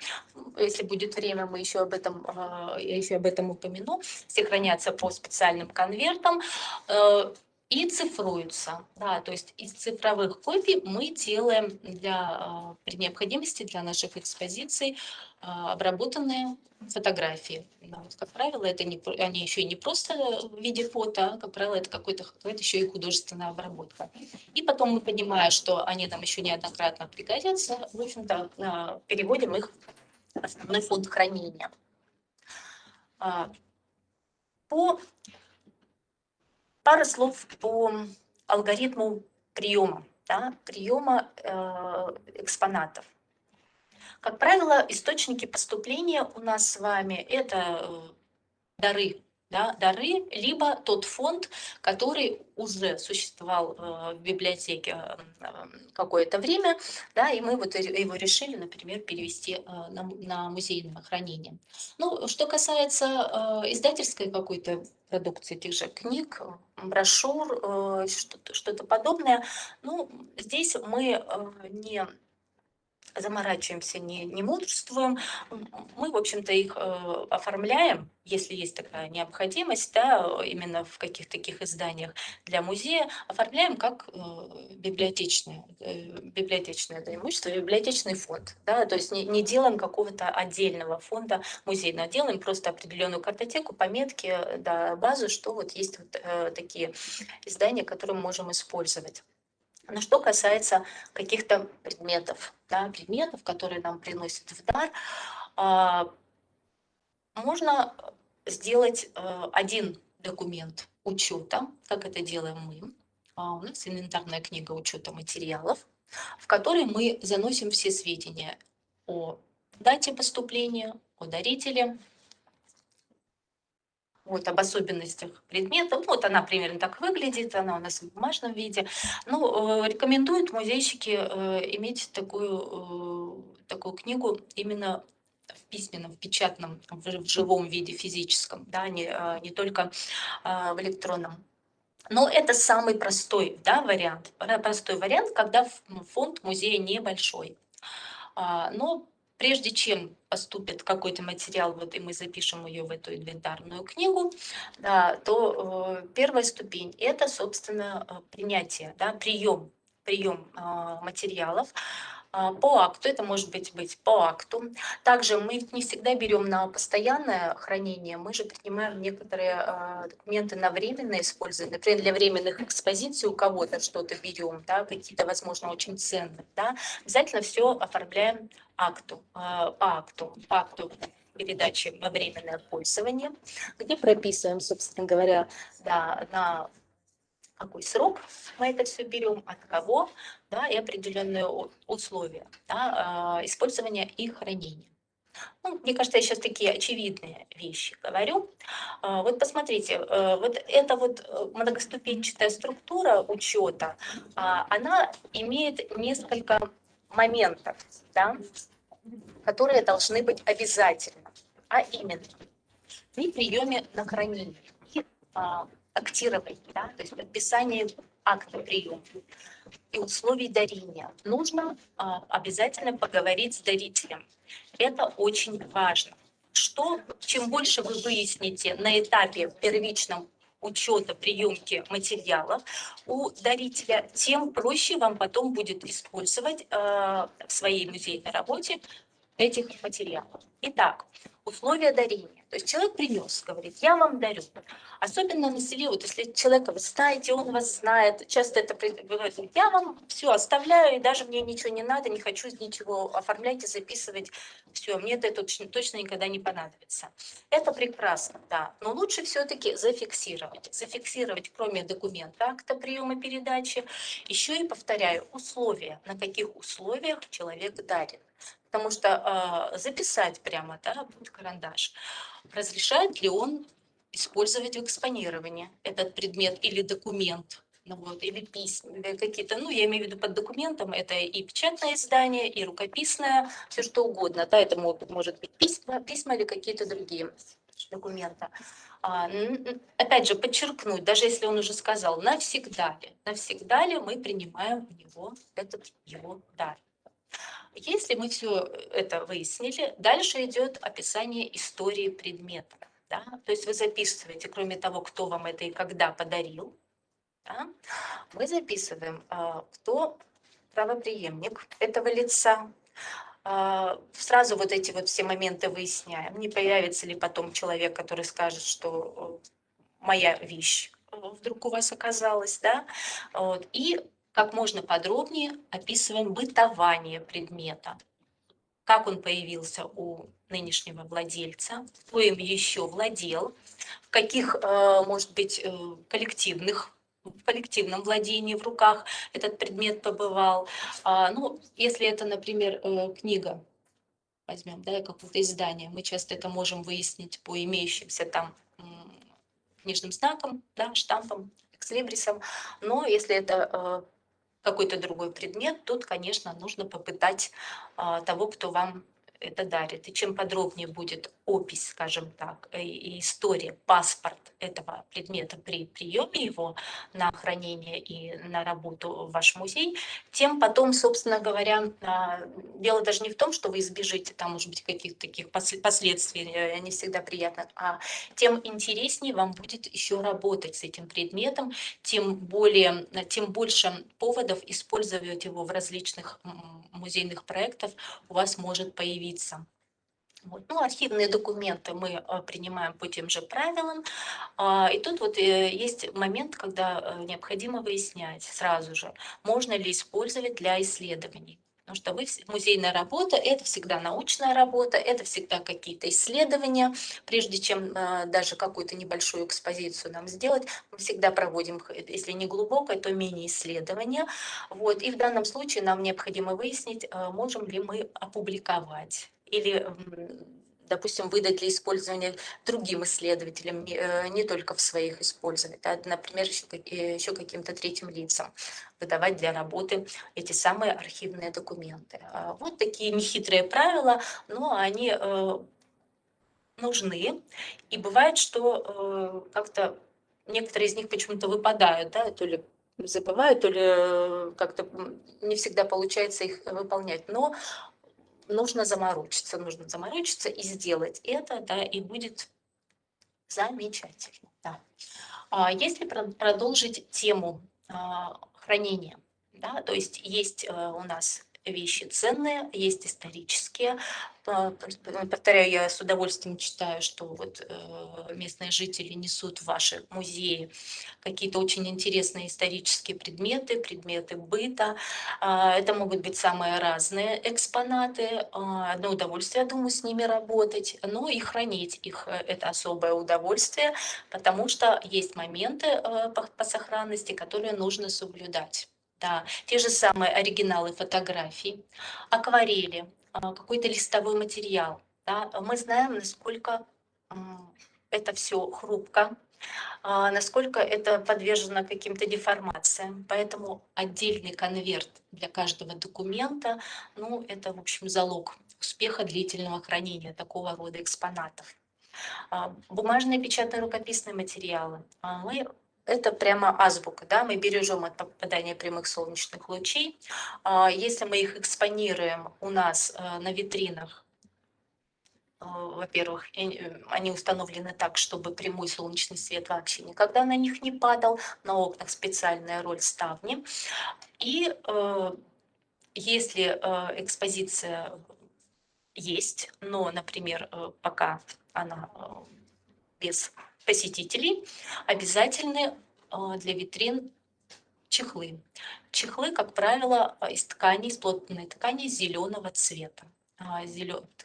Если будет время, я еще об этом упомяну. Все хранятся по специальным конвертам и цифруются. Да, то есть из цифровых копий мы делаем при необходимости для наших экспозиций обработанные фотографии. Да, вот, как правило, они еще и не просто в виде фото, а, как правило, это какая-то еще и художественная обработка. И потом мы, понимая, что они нам еще неоднократно пригодятся, в общем-то, переводим их в основной фонд хранения. Пара слов по алгоритму приема экспонатов. Как правило, источники поступления у нас с вами – это дары, либо тот фонд, который уже существовал в библиотеке какое-то время, да, и мы вот его решили, например, перевести на музейное хранение. Ну, что касается издательской какой-то продукции, тех же книг, брошюр, что-то подобное, ну, здесь мы не заморачиваемся, не мудрствуем. Мы, в общем-то, их оформляем, если есть такая необходимость, да, именно в каких-то таких изданиях для музея, оформляем как библиотечное имущество, библиотечный фонд. Да, то есть не делаем какого-то отдельного фонда музейного, делаем просто определенную картотеку, пометки, да, базу, что вот есть вот такие издания, которые мы можем использовать. Но что касается каких-то предметов, которые нам приносят в дар, можно сделать один документ учета, как это делаем мы. У нас инвентарная книга учета материалов, в которой мы заносим все сведения о дате поступления, о дарителе, вот, об особенностях предмета. Вот она примерно так выглядит, она у нас в бумажном виде. Ну, рекомендуют музейщики иметь такую книгу именно в письменном, в печатном, в живом виде, физическом, да, не только в электронном. Но это самый простой, да, вариант. Простой вариант, когда фонд музея небольшой. Но прежде чем поступит какой-то материал, вот и мы запишем ее в эту инвентарную книгу, да, то первая ступень – это, собственно, принятие, да, прием материалов по акту. Это может быть по акту. Также мы не всегда берем на постоянное хранение, мы же принимаем некоторые документы на временное использование. Например, для временных экспозиций у кого-то что-то берем, да, какие-то, возможно, очень ценные. Да. Обязательно все оформляем по акту передачи во временное пользование, где прописываем, собственно говоря, да, на какой срок мы это все берем, от кого, да, и определенные условия, да, использования и хранения. Ну, мне кажется, я сейчас такие очевидные вещи говорю. Вот посмотрите, вот эта вот многоступенчатая структура учета, она имеет несколько моментов, да, которые должны быть обязательно, а именно при приеме на хранение и актирование, да, то есть подписание акта приема и условий дарения. Нужно обязательно поговорить с дарителем. Это очень важно. Чем больше вы выясните на этапе первичном учета приемки материалов у дарителя, тем проще вам потом будет использовать в своей музейной работе этих материалов. Итак, условия дарения. То есть человек принес, говорит, я вам дарю. Особенно на селе, вот если человека вы знаете, он вас знает, часто это бывает, я вам все оставляю, и даже мне ничего не надо, не хочу ничего оформлять и записывать, все, мне это точно никогда не понадобится. Это прекрасно, да, но лучше все-таки зафиксировать. Зафиксировать, кроме документа акта приема передачи, еще и, повторяю, условия, на каких условиях человек дарит. Потому что записать прямо, да, под карандаш, разрешает ли он использовать в экспонировании этот предмет или документ, ну вот, или письма, или какие-то, ну, я имею в виду под документом, это и печатное издание, и рукописное, все что угодно, да, это может быть письма или какие-то другие документы. Опять же, подчеркнуть, даже если он уже сказал, навсегда ли мы принимаем у него этот его дар. Если мы все это выяснили, дальше идет описание истории предмета. Да? То есть вы записываете, кроме того, кто вам это и когда подарил, да, мы записываем, кто правопреемник этого лица. Сразу вот эти вот все моменты выясняем. Не появится ли потом человек, который скажет, что моя вещь вдруг у вас оказалась, да, вот. И как можно подробнее описываем бытование предмета, как он появился у нынешнего владельца, кто им еще владел, в каких, может быть, в коллективном владении в руках этот предмет побывал. Ну, если это, например, книга, возьмем, да, какое-то издание, мы часто это можем выяснить по имеющимся там книжным знаком, да, штампом, экслибрисом. Но если это какой-то другой предмет, тут, конечно, нужно попытать того, кто вам это дарит. И чем подробнее будет опись, скажем так, и история, паспорт этого предмета при приеме его на хранение и на работу в ваш музей, тем потом, собственно говоря, дело даже не в том, что вы избежите там, может быть, каких-то таких последствий, не всегда приятно, а тем интереснее вам будет еще работать с этим предметом, тем больше поводов использовать его в различных музейных проектах у вас может появиться. Вот. Ну, архивные документы мы принимаем по тем же правилам. И тут вот есть момент, когда необходимо выяснять сразу же, можно ли использовать для исследований. Потому что музейная работа – это всегда научная работа, это всегда какие-то исследования. Прежде чем даже какую-то небольшую экспозицию нам сделать, мы всегда проводим, если не глубокое, то мини-исследование. Вот. И в данном случае нам необходимо выяснить, можем ли мы опубликовать или, допустим, выдать для использования другим исследователям, не только в своих использовать, а, например, еще каким-то третьим лицам выдавать для работы эти самые архивные документы. Вот такие нехитрые правила, но они нужны. И бывает, что как-то некоторые из них почему-то выпадают, да, то ли забывают, то ли как-то не всегда получается их выполнять. Но нужно заморочиться и сделать это, да, и будет замечательно. Да. Если продолжить тему хранения, да, то есть есть у нас вещи ценные, есть исторические. Повторяю, я с удовольствием читаю, что вот местные жители несут в ваши музеи какие-то очень интересные исторические предметы, предметы быта. Это могут быть самые разные экспонаты. Одно удовольствие, я думаю, с ними работать, но и хранить их – это особое удовольствие, потому что есть моменты по сохранности, которые нужно соблюдать. Да, те же самые оригиналы фотографий, акварели, какой-то листовой материал. Да. Мы знаем, насколько это все хрупко, насколько это подвержено каким-то деформациям. Поэтому отдельный конверт для каждого документа, ну, это, в общем, залог успеха длительного хранения такого рода экспонатов. Бумажные, печатные, рукописные материалы. Это прямо азбука, да, мы бережем от попадания прямых солнечных лучей. Если мы их экспонируем у нас на витринах, во-первых, они установлены так, чтобы прямой солнечный свет вообще никогда на них не падал. На окнах специальная роль ставни. И если экспозиция есть, но, например, пока она без посетителей, обязательны для витрин чехлы. Чехлы, как правило, из ткани, из плотной ткани зеленого цвета.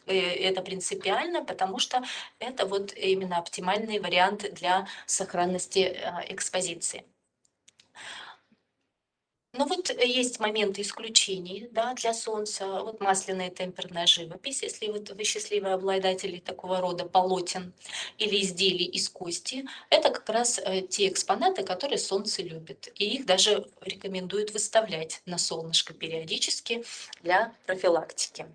Это принципиально, потому что это вот именно оптимальный вариант для сохранности экспозиции. Ну вот есть моменты исключений, да, для Солнца. Вот масляная темперная живопись, если вот вы счастливые обладатели такого рода полотен или изделий из кости, это как раз те экспонаты, которые Солнце любит. И их даже рекомендуют выставлять на солнышко периодически для профилактики.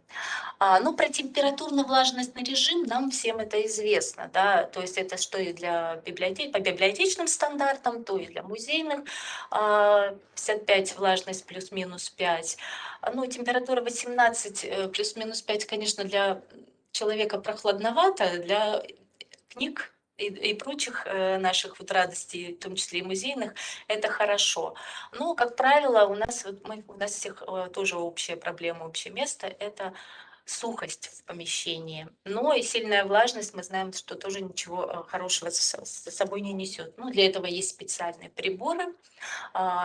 Ну, про температурно-влажностный режим нам всем это известно, да, то есть это что и для библиотек, по библиотечным стандартам, то и для музейных, 55 влажность плюс-минус 5. Ну, температура 18 плюс-минус 5, конечно, для человека прохладновато, для книг и прочих наших вот радостей, в том числе и музейных, это хорошо. Но, как правило, у нас всех тоже общая проблема, общее место – это сухость в помещении. Но и сильная влажность, мы знаем, что тоже ничего хорошего с собой не несет. Ну, для этого есть специальные приборы,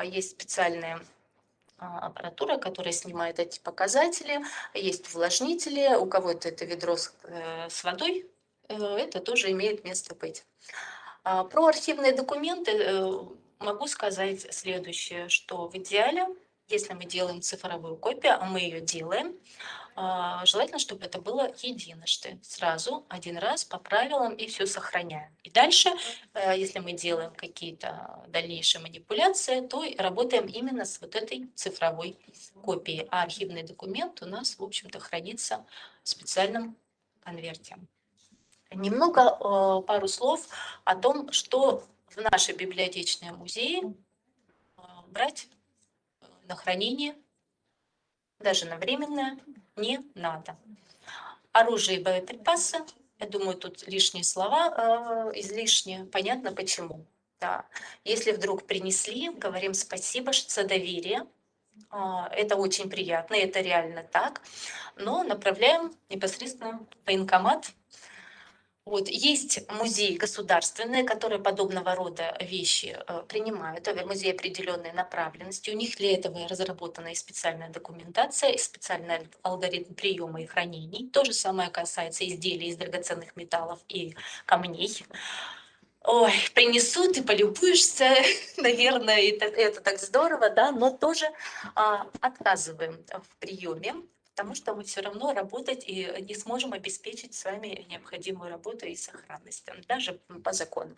есть специальная аппаратура, которая снимает эти показатели, есть увлажнители, у кого-то это ведро с водой, это тоже имеет место быть. Про архивные документы могу сказать следующее, что в идеале, если мы делаем цифровую копию, а мы ее делаем, желательно, чтобы это было единожды, сразу, один раз по правилам и все сохраняем. И дальше, если мы делаем какие-то дальнейшие манипуляции, то работаем именно с вот этой цифровой копией. А архивный документ у нас, в общем-то, хранится в специальном конверте. Немного, пару слов о том, что в наши библиотечные музеи брать на хранение, даже на временное, не надо. Оружие и боеприпасы, я думаю, тут лишние слова, излишние, понятно почему. Да. Если вдруг принесли, говорим спасибо за доверие, это очень приятно, это реально так, но направляем непосредственно в военкомат. Вот. Есть музеи государственные, которые подобного рода вещи принимают, музеи определенной направленности. У них для этого разработана и специальная документация, и специальный алгоритм приема и хранений. То же самое касается изделий из драгоценных металлов и камней. Ой, принесут и полюбуешься, наверное, это так здорово, да, но тоже отказываем в приеме, потому что мы все равно работать и не сможем обеспечить с вами необходимую работу и сохранность, даже по закону.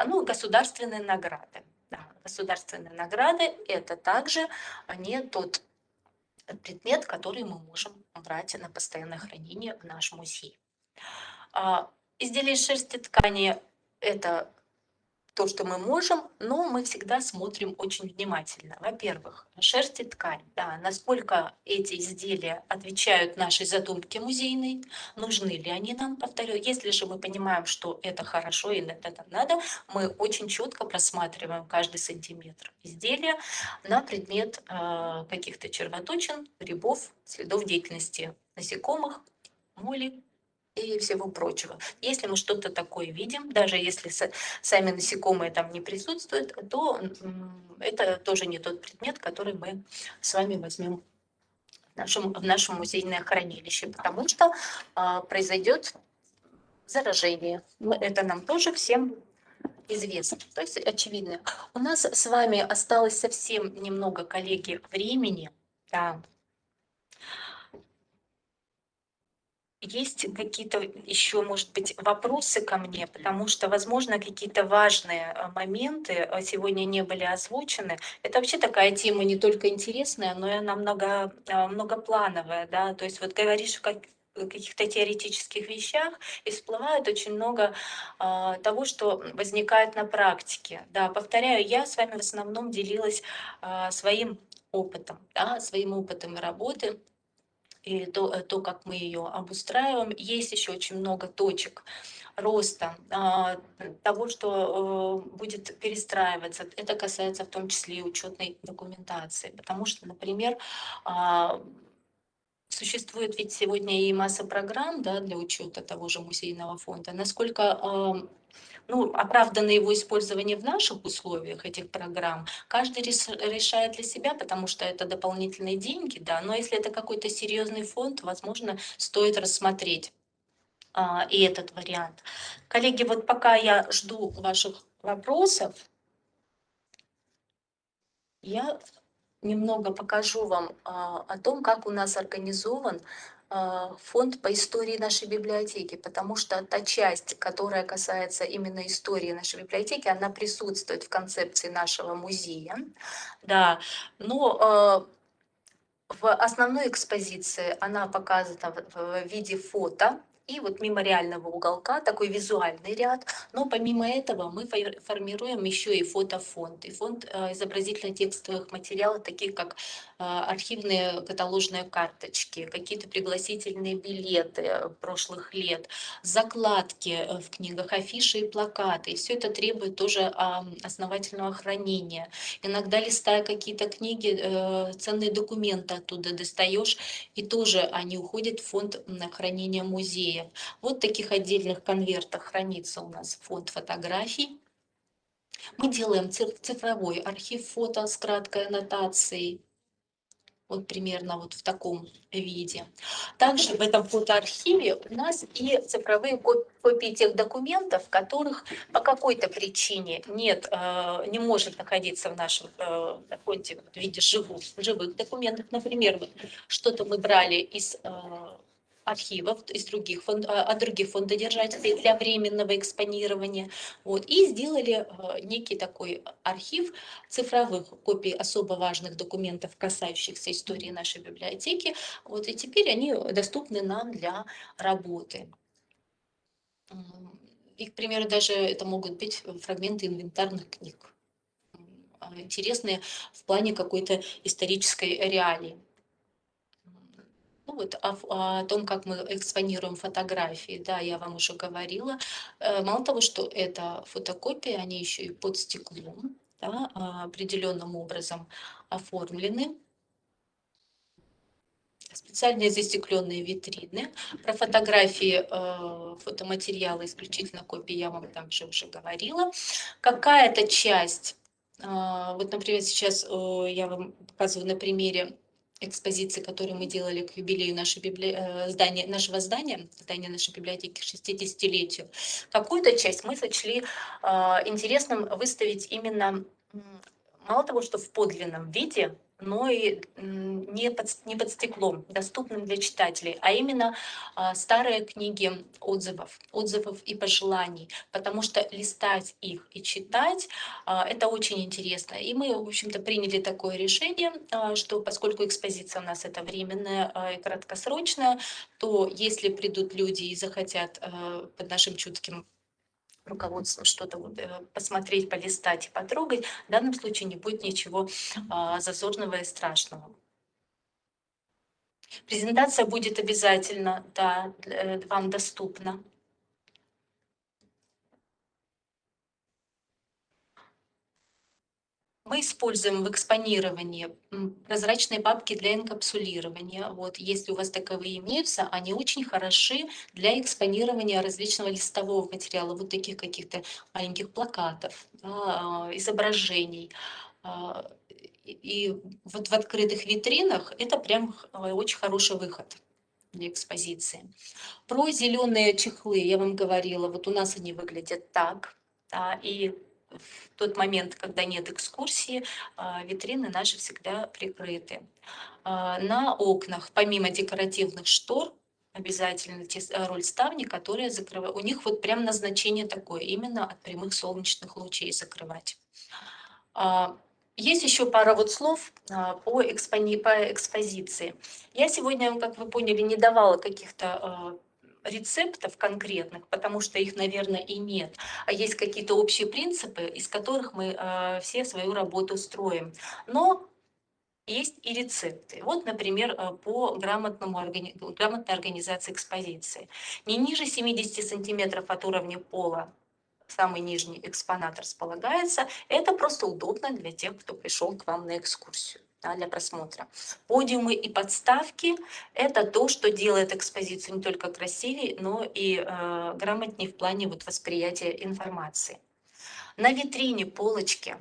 Ну, государственные награды. Да, государственные награды – это также не тот предмет, который мы можем брать на постоянное хранение в наш музей. Изделия из шерсти ткани – это то, что мы можем, но мы всегда смотрим очень внимательно. Во-первых, шерсть и ткань, да, насколько эти изделия отвечают нашей задумке музейной, нужны ли они нам, повторю. Если же мы понимаем, что это хорошо и это надо, мы очень четко просматриваем каждый сантиметр изделия на предмет каких-то червоточин, грибов, следов деятельности насекомых, моли и всего прочего. Если мы что-то такое видим, даже если сами насекомые там не присутствуют, то это тоже не тот предмет, который мы с вами возьмем в нашем музейное хранилище, потому что произойдет заражение. Это нам тоже всем известно. То есть очевидно. У нас с вами осталось совсем немного, коллеги, времени. Да. Есть какие-то еще, может быть, вопросы ко мне, потому что, возможно, какие-то важные моменты сегодня не были озвучены. Это вообще такая тема не только интересная, но и она многоплановая, да, то есть вот говоришь о каких-то теоретических вещах, и всплывает очень много того, что возникает на практике. Да, повторяю, я с вами в основном делилась своим опытом, да, своим опытом работы и то, как мы ее обустраиваем. Есть еще очень много точек роста того, что будет перестраиваться. Это касается в том числе и учетной документации, потому что, например, существует ведь сегодня и масса программ, да, для учета того же музейного фонда. Насколько оправдано его использование в наших условиях этих программ, каждый решает для себя, потому что это дополнительные деньги, да, но если это какой-то серьезный фонд, возможно, стоит рассмотреть и этот вариант. Коллеги, вот пока я жду ваших вопросов, я немного покажу вам о том, как у нас организован фонд по истории нашей библиотеки, потому что та часть, которая касается именно истории нашей библиотеки, она присутствует в концепции нашего музея. Да, но в основной экспозиции она показана в виде фото и вот мемориального уголка, такой визуальный ряд. Но помимо этого мы формируем еще и фотофонд, и фонд изобразительно-текстовых материалов, таких как архивные каталожные карточки, какие-то пригласительные билеты прошлых лет, закладки в книгах, афиши и плакаты. И все это требует тоже основательного хранения. Иногда, листая какие-то книги, ценные документы оттуда достаешь, и тоже они уходят в фонд хранения музея. Вот в таких отдельных конвертах хранится у нас фонд фотографий. Мы делаем цифровой архив фото с краткой аннотацией. Вот примерно вот в таком виде. Также в этом фотоархиве у нас и цифровые копии тех документов, которых по какой-то причине нет, не может находиться в нашем фонде в виде живых документов. Например, что-то мы брали из архивов, из других от других фондодержателей для временного экспонирования. Вот, и сделали некий такой архив цифровых копий особо важных документов, касающихся истории нашей библиотеки. Вот, и теперь они доступны нам для работы. И, к примеру, даже это могут быть фрагменты инвентарных книг, интересные в плане какой-то исторической реалии. Ну вот о том, как мы экспонируем фотографии, да, я вам уже говорила. Мало того, что это фотокопии, они еще и под стеклом, да, определенным образом оформлены. Специальные застекленные витрины. Про фотографии, фотоматериалы, исключительно копии, я вам также уже говорила. Какая-то часть, вот, например, сейчас я вам показываю на примере экспозиции, которую мы делали к юбилею нашего здания нашей библиотеки к 60-летию. Какую-то часть мы сочли интересным выставить именно мало того, что в подлинном виде, но и не под стеклом, доступным для читателей, а именно старые книги отзывов и пожеланий, потому что листать их и читать это очень интересно. И мы, в общем-то, приняли такое решение, что поскольку экспозиция у нас это временная и краткосрочная, то если придут люди и захотят под нашим чутким руководством что-то вот, посмотреть, полистать и потрогать, в данном случае не будет ничего зазорного и страшного. Презентация будет обязательно, да, вам доступна. Мы используем в экспонировании прозрачные папки для инкапсулирования. Вот, если у вас таковые имеются, они очень хороши для экспонирования различного листового материала, вот таких каких-то маленьких плакатов, да, изображений. А, и вот в открытых витринах это прям очень хороший выход для экспозиции. Про зеленые чехлы я вам говорила, вот у нас они выглядят так, да, и в тот момент, когда нет экскурсии, витрины наши всегда прикрыты. На окнах, помимо декоративных штор, обязательно роль ставни, которая закрывает. У них вот прям назначение такое, именно от прямых солнечных лучей закрывать. Есть еще пара вот слов по экспозиции. Я сегодня, как вы поняли, не давала каких-то рецептов конкретных, потому что их, наверное, и нет. А есть какие-то общие принципы, из которых мы все свою работу строим. Но есть и рецепты. Вот, например, по грамотной организации экспозиции. Не ниже 70 сантиметров от уровня пола самый нижний экспонат располагается. Это просто удобно для тех, кто пришел к вам на экскурсию, да, для просмотра. Подиумы и подставки – это то, что делает экспозицию не только красивее, но и грамотнее в плане вот восприятия информации. На витрине полочки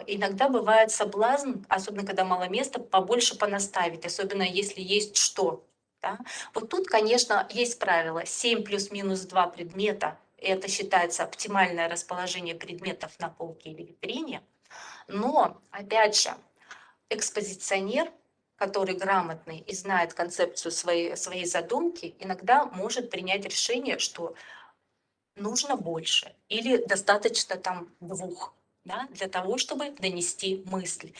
иногда бывает соблазн, особенно когда мало места, побольше понаставить, особенно если есть что. Да? Вот тут, конечно, есть правило: 7 плюс-минус 2 предмета – это считается оптимальное расположение предметов на полке или витрине. Но, опять же, экспозиционер, который грамотный и знает концепцию своей задумки, иногда может принять решение, что нужно больше или достаточно там 2, да, для того, чтобы донести мысль.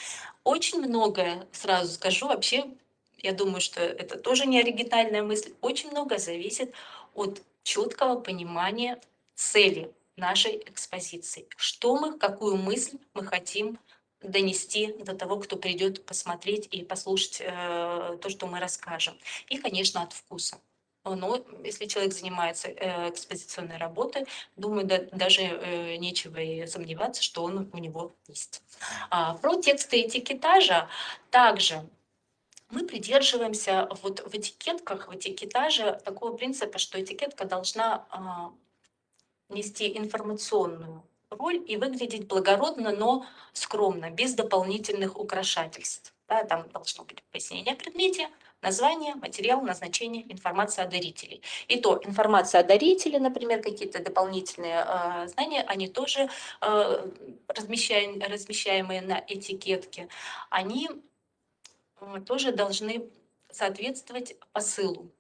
Очень многое, сразу скажу, вообще, я думаю, что это тоже не оригинальная мысль, очень многое зависит от четкого понимания цели нашей экспозиции. Что мы, какую мысль мы хотим донести до того, кто придет посмотреть и послушать то, что мы расскажем. И, конечно, от вкуса. Но если человек занимается экспозиционной работой, думаю, даже нечего и сомневаться, что он у него есть. Про тексты этикетажа также мы придерживаемся вот в этикетках, в этикетаже такого принципа, что этикетка должна нести информационную роль и выглядеть благородно, но скромно, без дополнительных украшательств. Да, там должно быть пояснение о предмете, название, материал, назначение, информация о дарителе. И то информация о дарителе, например, какие-то дополнительные знания, они тоже размещаемые на этикетке, они тоже должны соответствовать посылу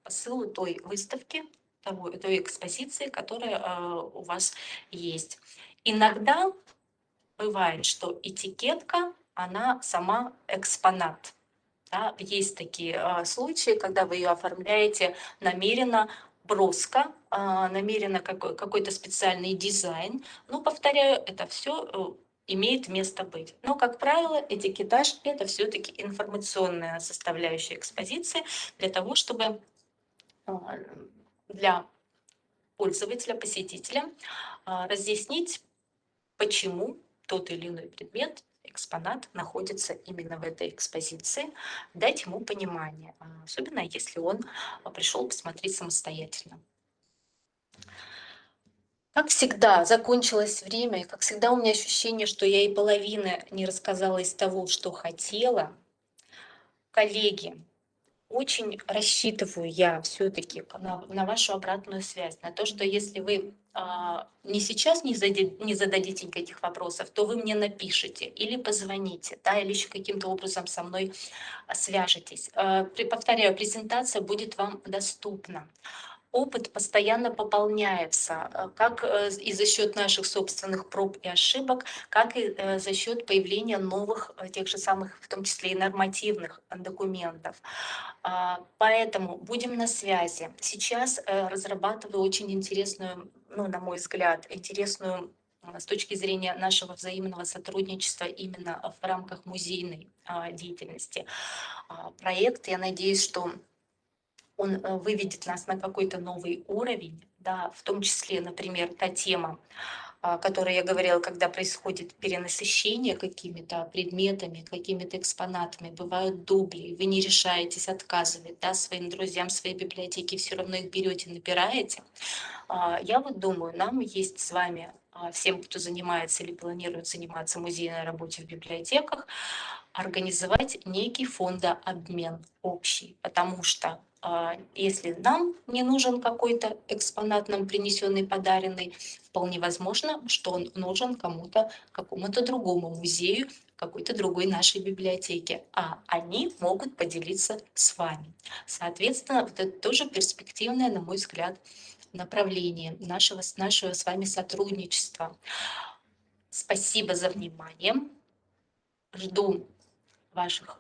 той выставки, той экспозиции, которая у вас есть. Иногда бывает, что этикетка, она сама экспонат. Да? Есть такие случаи, когда вы ее оформляете намеренно, броско, намеренно какой-то специальный дизайн. Но, повторяю, это все имеет место быть. Но, как правило, этикетаж – это все-таки информационная составляющая экспозиции для того, чтобы для пользователя, посетителя разъяснить, почему тот или иной предмет, экспонат находится именно в этой экспозиции, дать ему понимание, особенно если он пришел посмотреть самостоятельно. Как всегда, закончилось время, и как всегда у меня ощущение, что я и половины не рассказала из того, что хотела. Коллеги, очень рассчитываю я все-таки на вашу обратную связь, на то, что если вы не сейчас не зададите никаких вопросов, то вы мне напишите или позвоните, да, или еще каким-то образом со мной свяжетесь. Повторяю, презентация будет вам доступна. Опыт постоянно пополняется, как и за счет наших собственных проб и ошибок, как и за счет появления новых, тех же самых, в том числе и нормативных документов. Поэтому будем на связи. Сейчас разрабатываю очень интересную, ну, на мой взгляд, интересную с точки зрения нашего взаимного сотрудничества именно в рамках музейной деятельности проект. Я надеюсь, что он выведет нас на какой-то новый уровень, да, в том числе, например, та тема, о которой я говорила, когда происходит перенасыщение какими-то предметами, какими-то экспонатами, бывают дубли, вы не решаетесь отказывать, да, своим друзьям, своей библиотеке, все равно их берете, набираете. Я вот думаю, нам есть с вами, всем, кто занимается или планирует заниматься музейной работой в библиотеках, организовать некий фондообмен общий, потому что если нам не нужен какой-то экспонат, нам принесенный, подаренный, вполне возможно, что он нужен кому-то, какому-то другому музею, какой-то другой нашей библиотеке, а они могут поделиться с вами. Соответственно, вот это тоже перспективное, на мой взгляд, направление нашего с вами сотрудничества. Спасибо за внимание. Жду ваших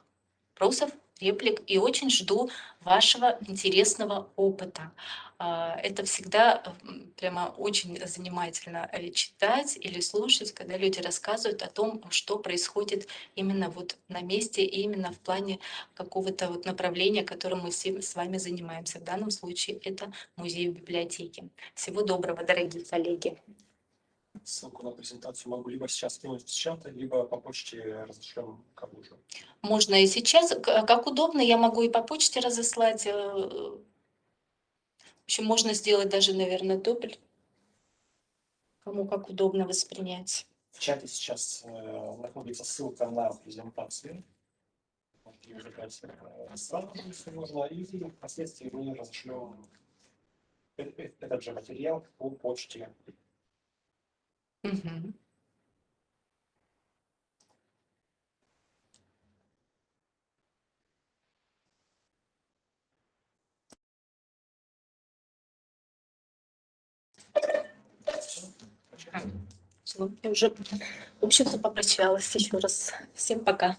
вопросов, реплик и очень жду вашего интересного опыта. Это всегда прямо очень занимательно читать или слушать, когда люди рассказывают о том, что происходит именно вот на месте и именно в плане какого-то вот направления, которым мы все с вами занимаемся. В данном случае это музей библиотеки. Всего доброго, дорогие коллеги. Ссылку на презентацию могу либо сейчас скинуть в чат, либо по почте разошлем кому же. Можно и сейчас, как удобно, я могу и по почте разослать. В общем, можно сделать даже, наверное, дубль, кому как удобно воспринять. В чате сейчас находится ссылка на презентацию. Можете ее забрать сразу, если можно, и впоследствии мы разошлем. Этот же материал по почте. Мгм. Ну, я уже, в общем-то, попрощалась еще раз. Всем пока.